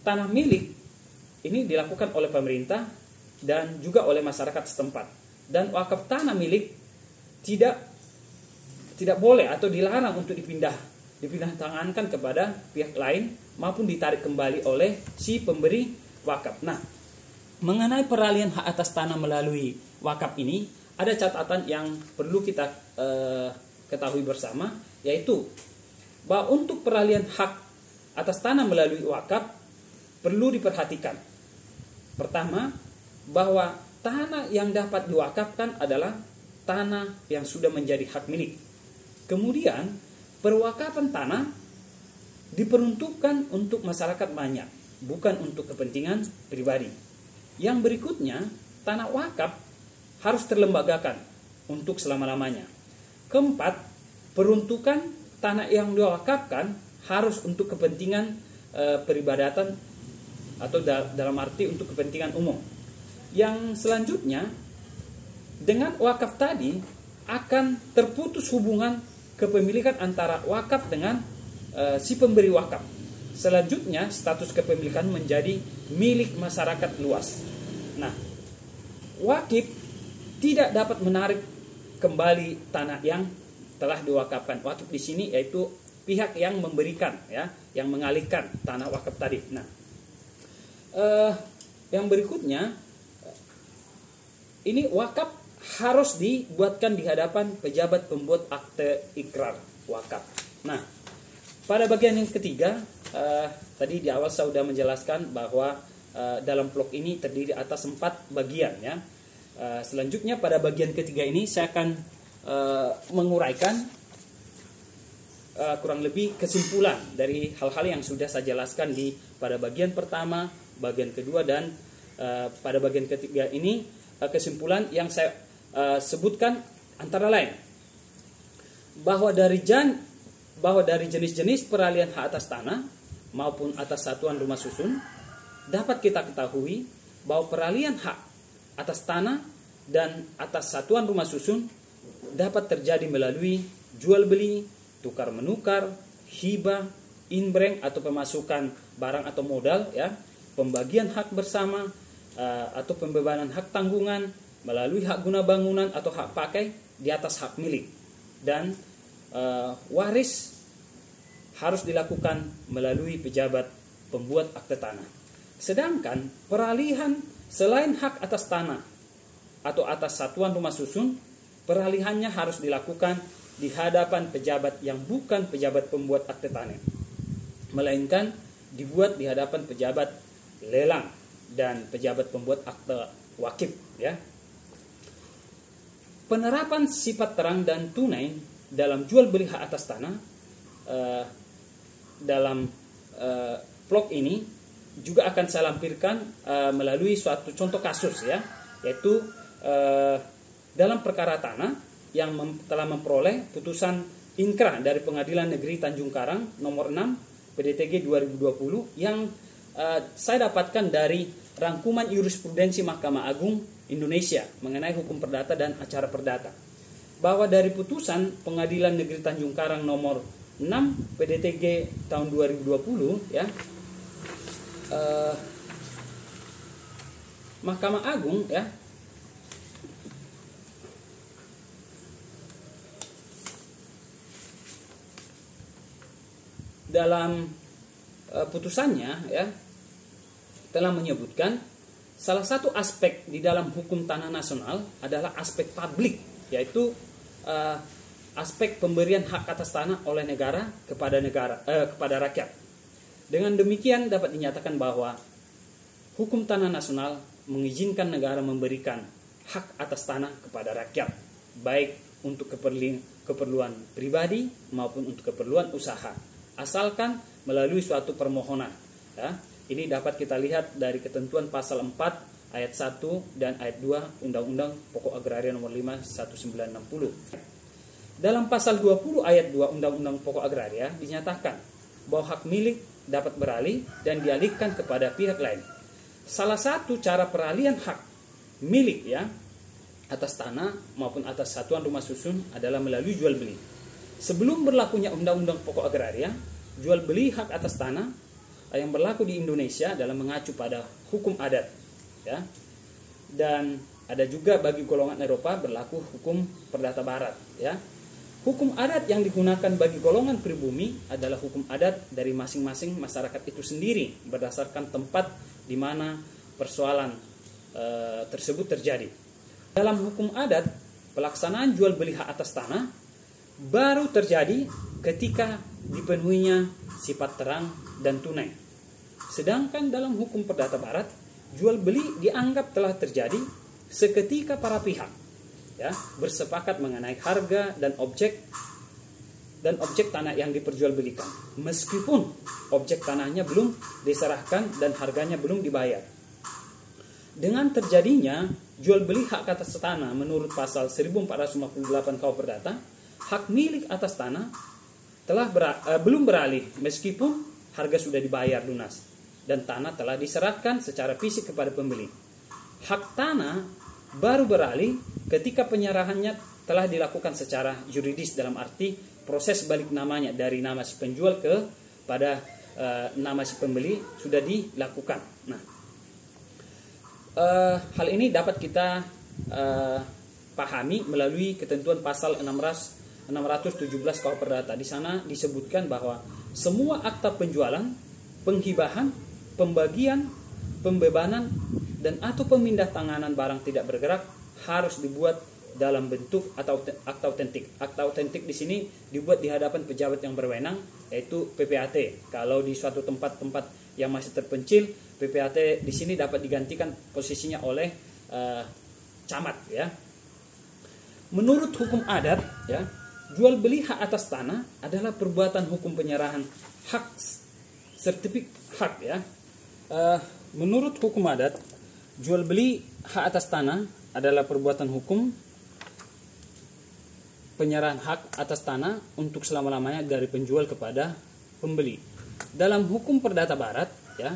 tanah milik ini dilakukan oleh pemerintah dan juga oleh masyarakat setempat. Dan wakaf tanah milik tidak boleh atau dilarang untuk dipindah tangankan kepada pihak lain maupun ditarik kembali oleh si pemberi wakaf. Nah, mengenai peralihan hak atas tanah melalui wakaf ini ada catatan yang perlu kita ketahui bersama, yaitu bahwa untuk peralihan hak atas tanah melalui wakaf perlu diperhatikan. Pertama, bahwa tanah yang dapat diwakafkan adalah tanah yang sudah menjadi hak milik. Kemudian, perwakapan tanah diperuntukkan untuk masyarakat banyak, bukan untuk kepentingan pribadi. Yang berikutnya, tanah wakaf harus terlembagakan untuk selama-lamanya. Keempat, peruntukan tanah yang diwakafkan harus untuk kepentingan peribadatan atau dalam arti untuk kepentingan umum. Yang selanjutnya, dengan wakaf tadi akan terputus hubungan kepemilikan antara wakaf dengan si pemberi wakaf. Selanjutnya, status kepemilikan menjadi milik masyarakat luas. Nah, wakif tidak dapat menarik kembali tanah yang telah diwakafkan. Wakif di sini yaitu pihak yang memberikan, ya, yang mengalihkan tanah wakaf tadi. Nah, yang berikutnya, ini wakaf harus dibuatkan di hadapan pejabat pembuat akte ikrar wakaf. Nah, pada bagian yang ketiga, tadi di awal saya sudah menjelaskan bahwa dalam vlog ini terdiri atas 4 bagian, ya. Selanjutnya pada bagian ketiga ini saya akan menguraikan kurang lebih kesimpulan dari hal-hal yang sudah saya jelaskan pada bagian pertama, bagian kedua, dan pada bagian ketiga ini. Kesimpulan yang saya sebutkan antara lain bahwa dari jenis-jenis peralihan hak atas tanah maupun atas satuan rumah susun, dapat kita ketahui bahwa peralihan hak atas tanah dan atas satuan rumah susun dapat terjadi melalui jual beli, tukar menukar, hibah, inbreng atau pemasukan barang atau modal, ya, pembagian hak bersama atau pembebanan hak tanggungan melalui hak guna bangunan atau hak pakai di atas hak milik, dan waris harus dilakukan melalui pejabat pembuat akte tanah. Sedangkan peralihan selain hak atas tanah atau atas satuan rumah susun, peralihannya harus dilakukan di hadapan pejabat yang bukan pejabat pembuat akte tanah, melainkan dibuat di hadapan pejabat lelang dan pejabat pembuat akte wakif, ya. Penerapan sifat terang dan tunai dalam jual beli hak atas tanah dalam vlog ini juga akan saya lampirkan melalui suatu contoh kasus, ya, yaitu dalam perkara tanah yang telah memperoleh putusan inkrah dari Pengadilan Negeri Tanjung Karang nomor 6 PDTG 2020 yang saya dapatkan dari rangkuman jurisprudensi Mahkamah Agung Indonesia mengenai hukum perdata dan acara perdata, bahwa dari putusan Pengadilan Negeri Tanjung Karang nomor 6 PDTG tahun 2020, ya, Mahkamah Agung, ya, dalam putusannya, ya, telah menyebutkan salah satu aspek di dalam hukum tanah nasional adalah aspek publik, yaitu aspek pemberian hak atas tanah oleh negara kepada rakyat. Dengan demikian dapat dinyatakan bahwa hukum tanah nasional mengizinkan negara memberikan hak atas tanah kepada rakyat, baik untuk keperluan pribadi maupun untuk keperluan usaha, asalkan melalui suatu permohonan, ya. Ini dapat kita lihat dari ketentuan pasal 4 ayat 1 dan ayat 2 Undang-Undang Pokok Agraria nomor 5 1960. Dalam pasal 20 ayat 2 Undang-Undang Pokok Agraria dinyatakan bahwa hak milik dapat beralih dan dialihkan kepada pihak lain. Salah satu cara peralihan hak milik, ya, atas tanah maupun atas satuan rumah susun adalah melalui jual beli. Sebelum berlakunya Undang-Undang Pokok Agraria, jual beli hak atas tanah yang berlaku di Indonesia dalam mengacu pada hukum adat, ya. Dan ada juga bagi golongan Eropa berlaku hukum perdata barat, ya. Hukum adat yang digunakan bagi golongan pribumi adalah hukum adat dari masing-masing masyarakat itu sendiri berdasarkan tempat di mana persoalan tersebut terjadi. Dalam hukum adat, pelaksanaan jual beli hak atas tanah baru terjadi ketika dipenuhinya sifat terang dan tunai. Sedangkan dalam hukum perdata barat, jual beli dianggap telah terjadi seketika para pihak, ya, bersepakat mengenai harga dan objek tanah yang diperjualbelikan, meskipun objek tanahnya belum diserahkan dan harganya belum dibayar. Dengan terjadinya jual beli hak atas tanah menurut pasal 1458 KUH Perdata, hak milik atas tanah telah belum beralih meskipun harga sudah dibayar lunas dan tanah telah diserahkan secara fisik kepada pembeli. Hak tanah baru beralih ketika penyerahannya telah dilakukan secara yuridis, dalam arti proses balik namanya dari nama si penjual pada nama si pembeli sudah dilakukan. Nah, hal ini dapat kita pahami melalui ketentuan pasal 617 KUH Perdata. Di sana disebutkan bahwa semua akta penjualan, penghibahan, pembagian, pembebanan, dan atau pemindah tanganan barang tidak bergerak harus dibuat dalam bentuk atau akta otentik. Akta otentik di sini dibuat di hadapan pejabat yang berwenang, yaitu PPAT. Kalau di suatu tempat-tempat yang masih terpencil, PPAT di sini dapat digantikan posisinya oleh camat ya. Menurut hukum adat ya, jual beli hak atas tanah adalah perbuatan hukum penyerahan hak sertifikat hak ya. Menurut hukum adat, jual beli hak atas tanah adalah perbuatan hukum penyerahan hak atas tanah untuk selama-lamanya dari penjual kepada pembeli. Dalam hukum perdata barat ya,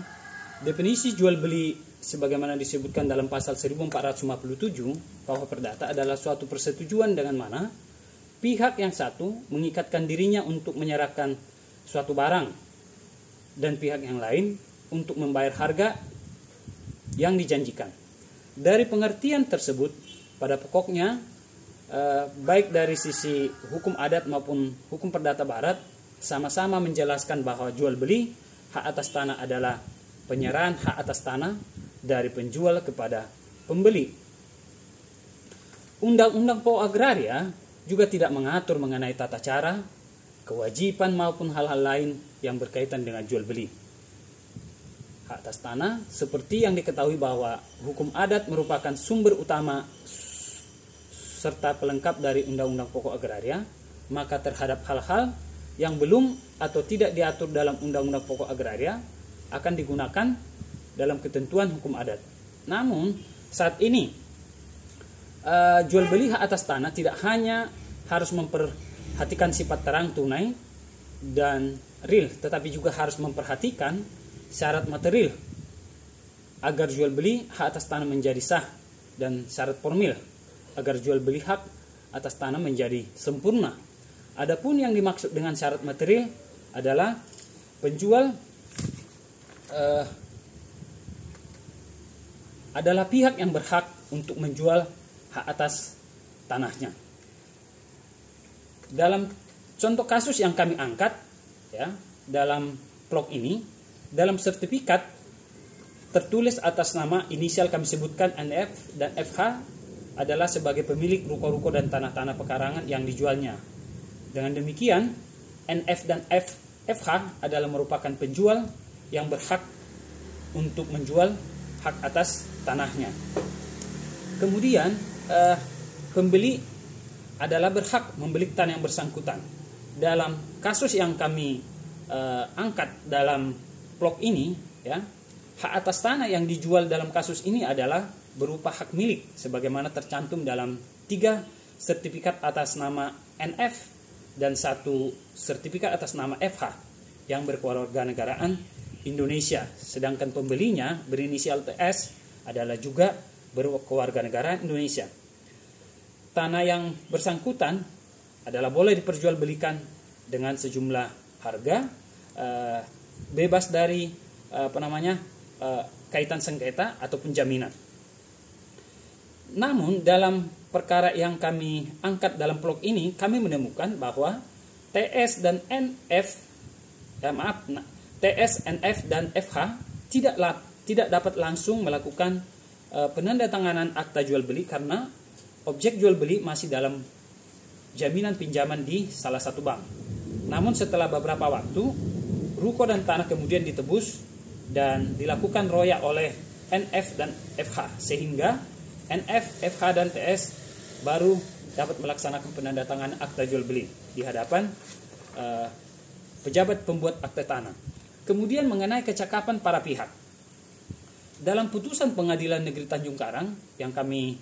definisi jual beli sebagaimana disebutkan dalam pasal 1457 KUH Perdata adalah suatu persetujuan dengan mana pihak yang satu mengikatkan dirinya untuk menyerahkan suatu barang dan pihak yang lain untuk membayar harga yang dijanjikan. Dari pengertian tersebut, pada pokoknya baik dari sisi hukum adat maupun hukum perdata barat sama-sama menjelaskan bahwa jual beli hak atas tanah adalah penyerahan hak atas tanah dari penjual kepada pembeli. Undang-undang Pokok Agraria juga tidak mengatur mengenai tata cara, kewajiban maupun hal-hal lain yang berkaitan dengan jual beli hak atas tanah, seperti yang diketahui bahwa hukum adat merupakan sumber utama serta pelengkap dari Undang-Undang Pokok Agraria, maka terhadap hal-hal yang belum atau tidak diatur dalam Undang-Undang Pokok Agraria akan digunakan dalam ketentuan hukum adat. Namun saat ini jual beli hak atas tanah tidak hanya harus memperhatikan sifat terang tunai dan real, tetapi juga harus memperhatikan syarat material agar jual beli hak atas tanah menjadi sah dan syarat formil agar jual beli hak atas tanah menjadi sempurna. Adapun yang dimaksud dengan syarat material adalah penjual adalah pihak yang berhak untuk menjual hak atas tanahnya. Dalam contoh kasus yang kami angkat ya, dalam vlog ini, dalam sertifikat tertulis atas nama inisial kami sebutkan NF dan FH adalah sebagai pemilik ruko-ruko dan tanah-tanah pekarangan yang dijualnya. Dengan demikian, NF dan FH adalah merupakan penjual yang berhak untuk menjual hak atas tanahnya. Kemudian pembeli adalah berhak membeli tanah yang bersangkutan. Dalam kasus yang kami angkat dalam vlog ini ya, hak atas tanah yang dijual dalam kasus ini adalah berupa hak milik sebagaimana tercantum dalam 3 sertifikat atas nama NF dan 1 sertifikat atas nama FH yang berkewarganegaraan Indonesia, sedangkan pembelinya berinisial TS adalah juga berkewarganegaraan Indonesia. Tanah yang bersangkutan adalah boleh diperjualbelikan dengan sejumlah harga bebas dari kaitan sengketa ataupun jaminan. Namun dalam perkara yang kami angkat dalam vlog ini, kami menemukan bahwa TS, NF dan FH tidak dapat langsung melakukan penandatanganan akta jual beli karena objek jual beli masih dalam jaminan pinjaman di salah satu bank. Namun setelah beberapa waktu, ruko dan tanah kemudian ditebus dan dilakukan royak oleh NF dan FH sehingga NF, FH dan TS baru dapat melaksanakan penandatanganan akta jual beli di hadapan pejabat pembuat akta tanah. Kemudian mengenai kecakapan para pihak. Dalam putusan Pengadilan Negeri Tanjung Karang yang kami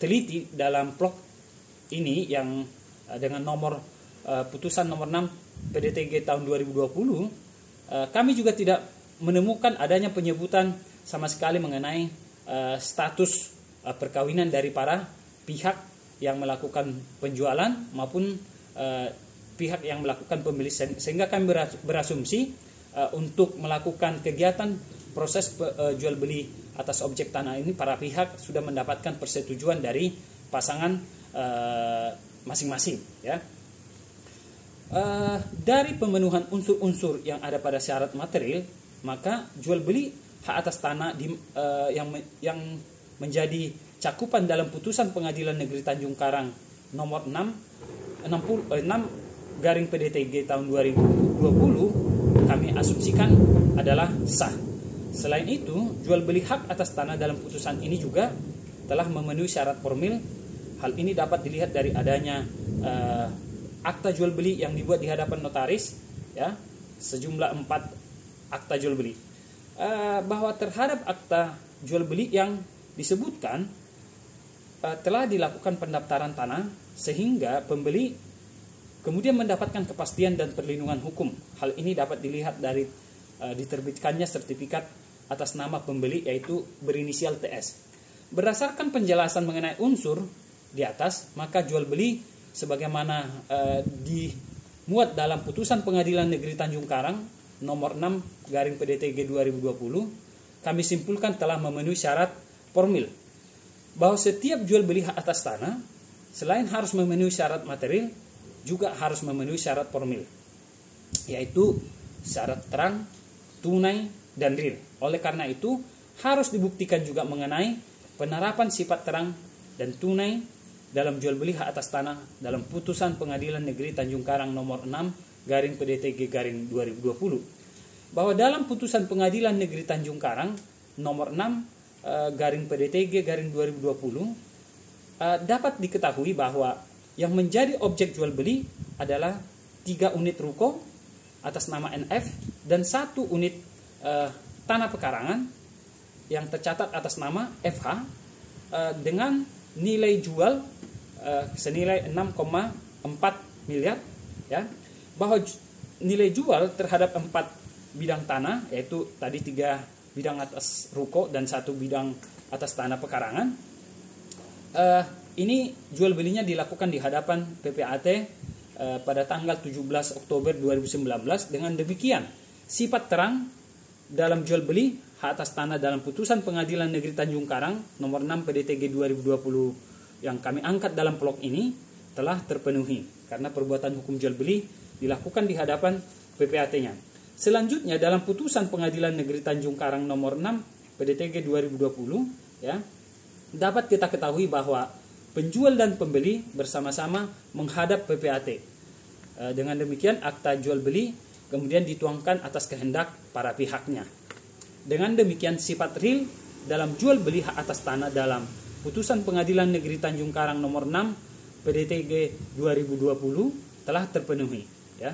teliti dalam vlog ini yang dengan nomor putusan nomor 6 PDTG tahun 2020, kami juga tidak menemukan adanya penyebutan sama sekali mengenai status perkawinan dari para pihak yang melakukan penjualan maupun pihak yang melakukan pembelian, sehingga kami berasumsi untuk melakukan kegiatan proses jual beli atas objek tanah ini para pihak sudah mendapatkan persetujuan dari pasangan masing-masing ya. Dari pemenuhan unsur-unsur yang ada pada syarat material, maka jual beli hak atas tanah yang menjadi cakupan dalam putusan Pengadilan Negeri Tanjung Karang nomor 6 garing PDTG tahun 2020 kami asumsikan adalah sah. Selain itu, jual beli hak atas tanah dalam putusan ini juga telah memenuhi syarat formil. Hal ini dapat dilihat dari adanya akta jual beli yang dibuat di hadapan notaris, ya, sejumlah 4 akta jual beli. Bahwa terhadap akta jual beli yang disebutkan telah dilakukan pendaftaran tanah sehingga pembeli kemudian mendapatkan kepastian dan perlindungan hukum. Hal ini dapat dilihat dari diterbitkannya sertifikat atas nama pembeli yaitu berinisial TS. Berdasarkan penjelasan mengenai unsur di atas, maka jual beli sebagaimana dimuat dalam putusan Pengadilan Negeri Tanjung Karang nomor 6/PDTG 2020, kami simpulkan telah memenuhi syarat formil bahwa setiap jual beli hak atas tanah selain harus memenuhi syarat material juga harus memenuhi syarat formil, yaitu syarat terang, tunai, dan real. Oleh karena itu harus dibuktikan juga mengenai penerapan sifat terang dan tunai dalam jual beli hak atas tanah dalam putusan Pengadilan Negeri Tanjung Karang nomor 6/PDTG/2020, bahwa dalam putusan Pengadilan Negeri Tanjung Karang nomor 6/PDTG/2020 dapat diketahui bahwa yang menjadi objek jual beli adalah 3 unit ruko atas nama NF dan 1 unit tanah pekarangan yang tercatat atas nama FH dengan nilai jual senilai 6,4 miliar, ya. Bahwa nilai jual terhadap 4 bidang tanah, yaitu tadi 3 bidang atas ruko dan 1 bidang atas tanah pekarangan, ini jual belinya dilakukan di hadapan PPAT pada tanggal 17 Oktober 2019. Dengan demikian, sifat terang dalam jual beli hak atas tanah dalam putusan Pengadilan Negeri Tanjung Karang nomor 6/PDTG 2020 yang kami angkat dalam vlog ini telah terpenuhi karena perbuatan hukum jual beli dilakukan di hadapan PPAT-nya. Selanjutnya dalam putusan Pengadilan Negeri Tanjung Karang nomor 6/PDTG 2020, ya, dapat kita ketahui bahwa penjual dan pembeli bersama-sama menghadap PPAT. Dengan demikian akta jual beli kemudian dituangkan atas kehendak para pihaknya. Dengan demikian sifat real dalam jual beli hak atas tanah dalam putusan Pengadilan Negeri Tanjung Karang nomor 6/PDTG 2020 telah terpenuhi, ya.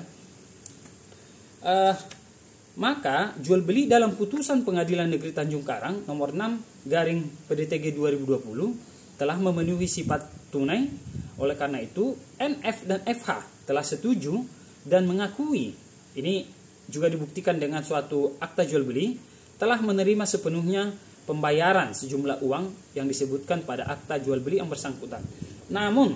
Maka jual beli dalam putusan Pengadilan Negeri Tanjung Karang nomor 6/PDTG 2020 telah memenuhi sifat tunai. Oleh karena itu NF dan FH telah setuju dan mengakui, ini juga dibuktikan dengan suatu akta jual beli, telah menerima sepenuhnya pembayaran sejumlah uang yang disebutkan pada akta jual beli yang bersangkutan. Namun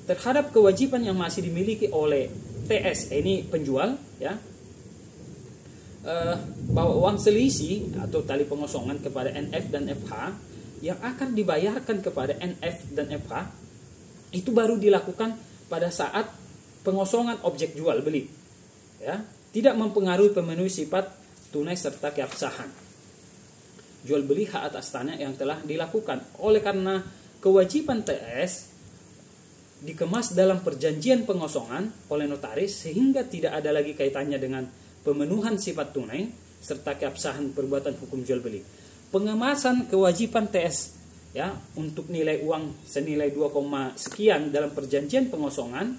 terhadap kewajiban yang masih dimiliki oleh TS, ini penjual, ya, bahwa uang selisih atau tali pengosongan kepada NF dan FH yang akan dibayarkan kepada NF dan FH itu baru dilakukan pada saat pengosongan objek jual beli, ya, tidak mempengaruhi pemenuhi sifat tunai serta keabsahan jual beli hak atas tanah yang telah dilakukan. Oleh karena kewajiban TS dikemas dalam perjanjian pengosongan oleh notaris sehingga tidak ada lagi kaitannya dengan pemenuhan sifat tunai serta keabsahan perbuatan hukum jual beli. Pengemasan kewajiban TS, ya, untuk nilai uang senilai 2, sekian dalam perjanjian pengosongan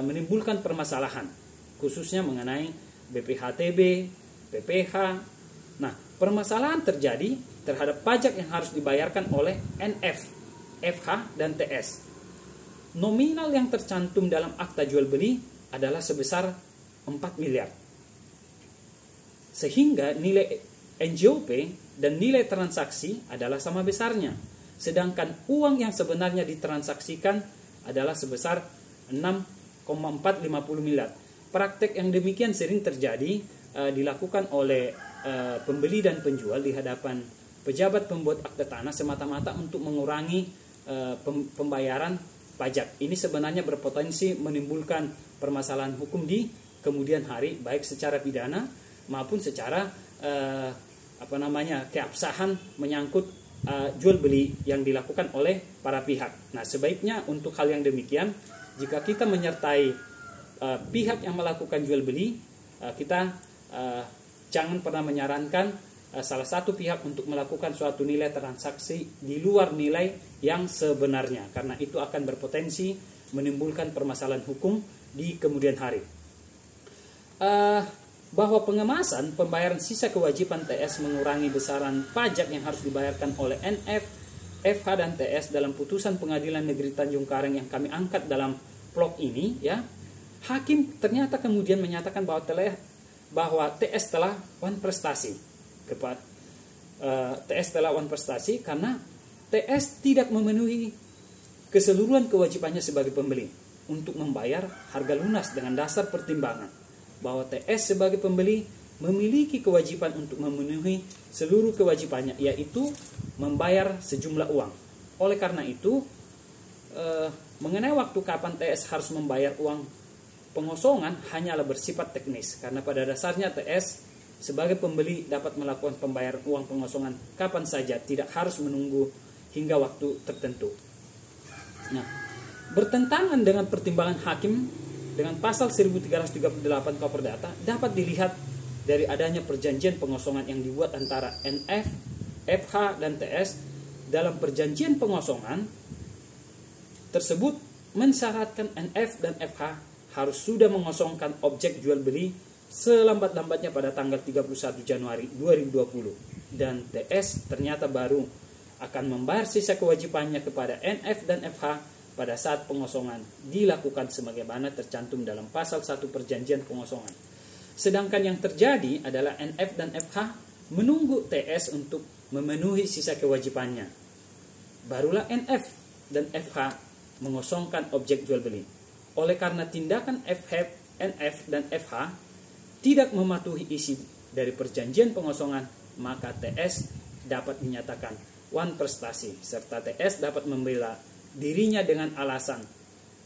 menimbulkan permasalahan khususnya mengenai BPHTB, PPH. Nah, permasalahan terjadi terhadap pajak yang harus dibayarkan oleh NF, FH, dan TS. Nominal yang tercantum dalam akta jual beli adalah sebesar 4 miliar. Sehingga nilai NJOP dan nilai transaksi adalah sama besarnya. Sedangkan uang yang sebenarnya ditransaksikan adalah sebesar 6,450 miliar. Praktek yang demikian sering terjadi dilakukan oleh pembeli dan penjual di hadapan pejabat pembuat akta tanah semata-mata untuk mengurangi pembayaran pajak. Ini sebenarnya berpotensi menimbulkan permasalahan hukum di kemudian hari, baik secara pidana maupun secara keabsahan menyangkut jual beli yang dilakukan oleh para pihak. Nah, sebaiknya untuk hal yang demikian, jika kita menyertai pihak yang melakukan jual beli, kita jangan pernah menyarankan salah satu pihak untuk melakukan suatu nilai transaksi di luar nilai yang sebenarnya, karena itu akan berpotensi menimbulkan permasalahan hukum di kemudian hari. Bahwa pengemasan pembayaran sisa kewajiban TS mengurangi besaran pajak yang harus dibayarkan oleh NF, FH dan TS dalam putusan Pengadilan Negeri Tanjung Karang yang kami angkat dalam vlog ini, ya, hakim ternyata kemudian menyatakan bahwa TS telah wan prestasi karena TS tidak memenuhi keseluruhan kewajibannya sebagai pembeli untuk membayar harga lunas dengan dasar pertimbangan bahwa TS sebagai pembeli memiliki kewajiban untuk memenuhi seluruh kewajibannya, yaitu membayar sejumlah uang. Oleh karena itu, mengenai waktu kapan TS harus membayar uang pengosongan hanyalah bersifat teknis, karena pada dasarnya TS sebagai pembeli dapat melakukan pembayaran uang pengosongan kapan saja, tidak harus menunggu hingga waktu tertentu. Nah, bertentangan dengan pertimbangan hakim dengan pasal 1338 KUH Perdata dapat dilihat dari adanya perjanjian pengosongan yang dibuat antara NF, FH, dan TS. Dalam perjanjian pengosongan tersebut mensyaratkan NF dan FH harus sudah mengosongkan objek jual beli selambat-lambatnya pada tanggal 31 Januari 2020, dan TS ternyata baru akan membayar sisa kewajibannya kepada NF dan FH pada saat pengosongan dilakukan sebagaimana tercantum dalam pasal 1 perjanjian pengosongan. Sedangkan yang terjadi adalah NF dan FH menunggu TS untuk memenuhi sisa kewajibannya. Barulah NF dan FH mengosongkan objek jual beli. Oleh karena tindakan NF dan FH tidak mematuhi isi dari perjanjian pengosongan, maka TS dapat dinyatakan wan prestasi, serta TS dapat membela dirinya dengan alasan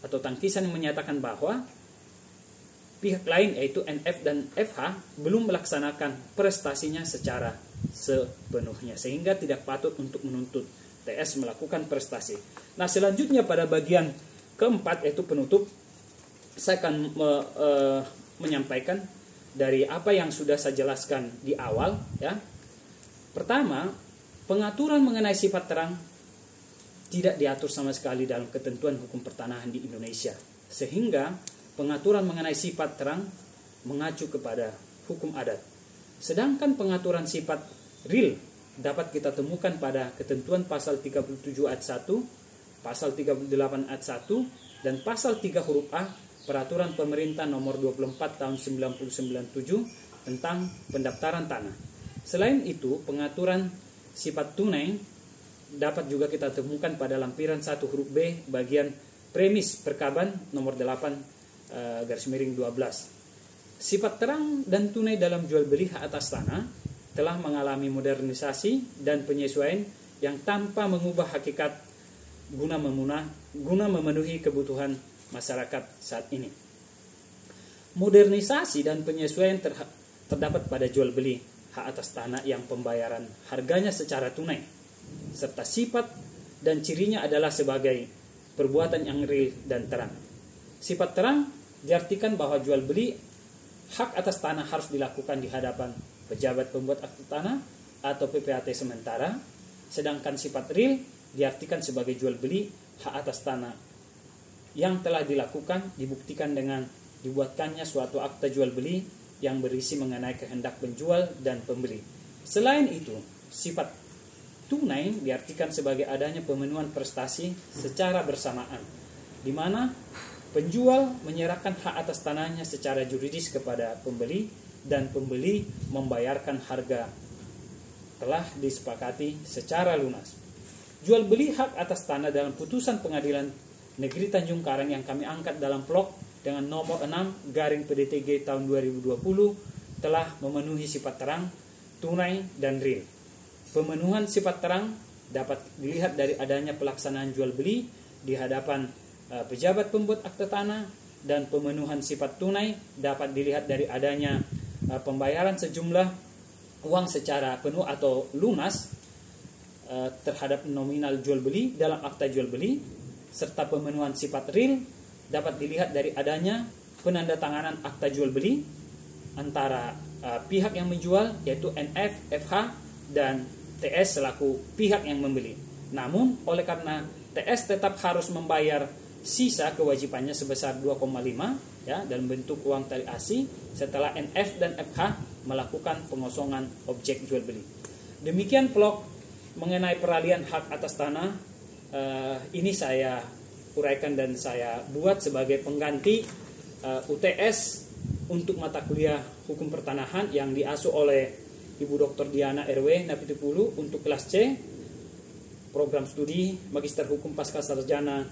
atau tangkisan yang menyatakan bahwa pihak lain yaitu NF dan FH belum melaksanakan prestasinya secara sepenuhnya, sehingga tidak patut untuk menuntut TS melakukan prestasi. Nah, selanjutnya pada bagian keempat yaitu penutup, saya akan menyampaikan dari apa yang sudah saya jelaskan di awal, ya. Pertama, pengaturan mengenai sifat terang tidak diatur sama sekali dalam ketentuan hukum pertanahan di Indonesia, sehingga pengaturan mengenai sifat terang mengacu kepada hukum adat. Sedangkan pengaturan sifat real dapat kita temukan pada ketentuan pasal 37 ayat 1, pasal 38 ayat 1, dan pasal 3 huruf A Peraturan Pemerintah Nomor 24 Tahun 1997 tentang pendaftaran tanah. Selain itu, pengaturan sifat tunai dapat juga kita temukan pada lampiran 1 huruf B bagian premis Perkaban Nomor 8 /12. Sifat terang dan tunai dalam jual beli hak atas tanah telah mengalami modernisasi dan penyesuaian yang tanpa mengubah hakikat guna memenuhi kebutuhan masyarakat saat ini. Modernisasi dan penyesuaian terdapat pada jual beli hak atas tanah yang pembayaran harganya secara tunai, serta sifat dan cirinya adalah sebagai perbuatan yang real dan terang. Sifat terang diartikan bahwa jual beli hak atas tanah harus dilakukan di hadapan pejabat pembuat akte tanah atau PPAT sementara, sedangkan sifat real diartikan sebagai jual beli hak atas tanah yang telah dilakukan dibuktikan dengan dibuatkannya suatu akta jual beli yang berisi mengenai kehendak penjual dan pembeli. Selain itu, sifat tunai diartikan sebagai adanya pemenuhan prestasi secara bersamaan, di mana penjual menyerahkan hak atas tanahnya secara juridis kepada pembeli dan pembeli membayarkan harga telah disepakati secara lunas. Jual beli hak atas tanah dalam putusan Pengadilan Negeri Tanjung Karang yang kami angkat dalam vlog dengan nomor 6/PDTG tahun 2020 telah memenuhi sifat terang, tunai, dan real. Pemenuhan sifat terang dapat dilihat dari adanya pelaksanaan jual beli di hadapan pejabat pembuat akte tanah, dan pemenuhan sifat tunai dapat dilihat dari adanya pembayaran sejumlah uang secara penuh atau lunas terhadap nominal jual beli dalam akta jual beli, serta pemenuhan sifat real dapat dilihat dari adanya penandatanganan akta jual beli antara pihak yang menjual yaitu NF, FH, dan TS selaku pihak yang membeli. Namun oleh karena TS tetap harus membayar sisa kewajibannya sebesar 2,5 ya dalam bentuk uang tali asi setelah NF dan FH melakukan pengosongan objek jual beli. Demikian vlog mengenai peralihan hak atas tanah. Ini saya uraikan dan saya buat sebagai pengganti UTS untuk mata kuliah hukum pertanahan yang diasuh oleh Ibu Dr. Diana RW Napitupulu untuk kelas C program studi Magister Hukum Pasca Sarjana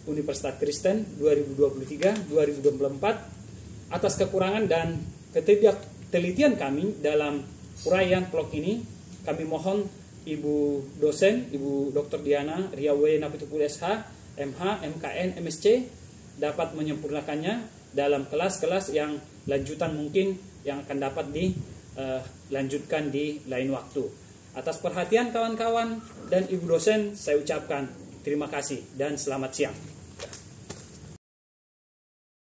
Universitas Kristen 2023-2024. Atas kekurangan dan ketidaktelitian kami dalam uraian vlog ini, kami mohon Ibu dosen, Ibu Dr. Diana Riawe Napitupulu SH, MH, MKN, MSc dapat menyempurnakannya dalam kelas-kelas yang lanjutan mungkin yang akan dapat dilanjutkan di lain waktu. Atas perhatian kawan-kawan dan Ibu dosen, saya ucapkan terima kasih dan selamat siang.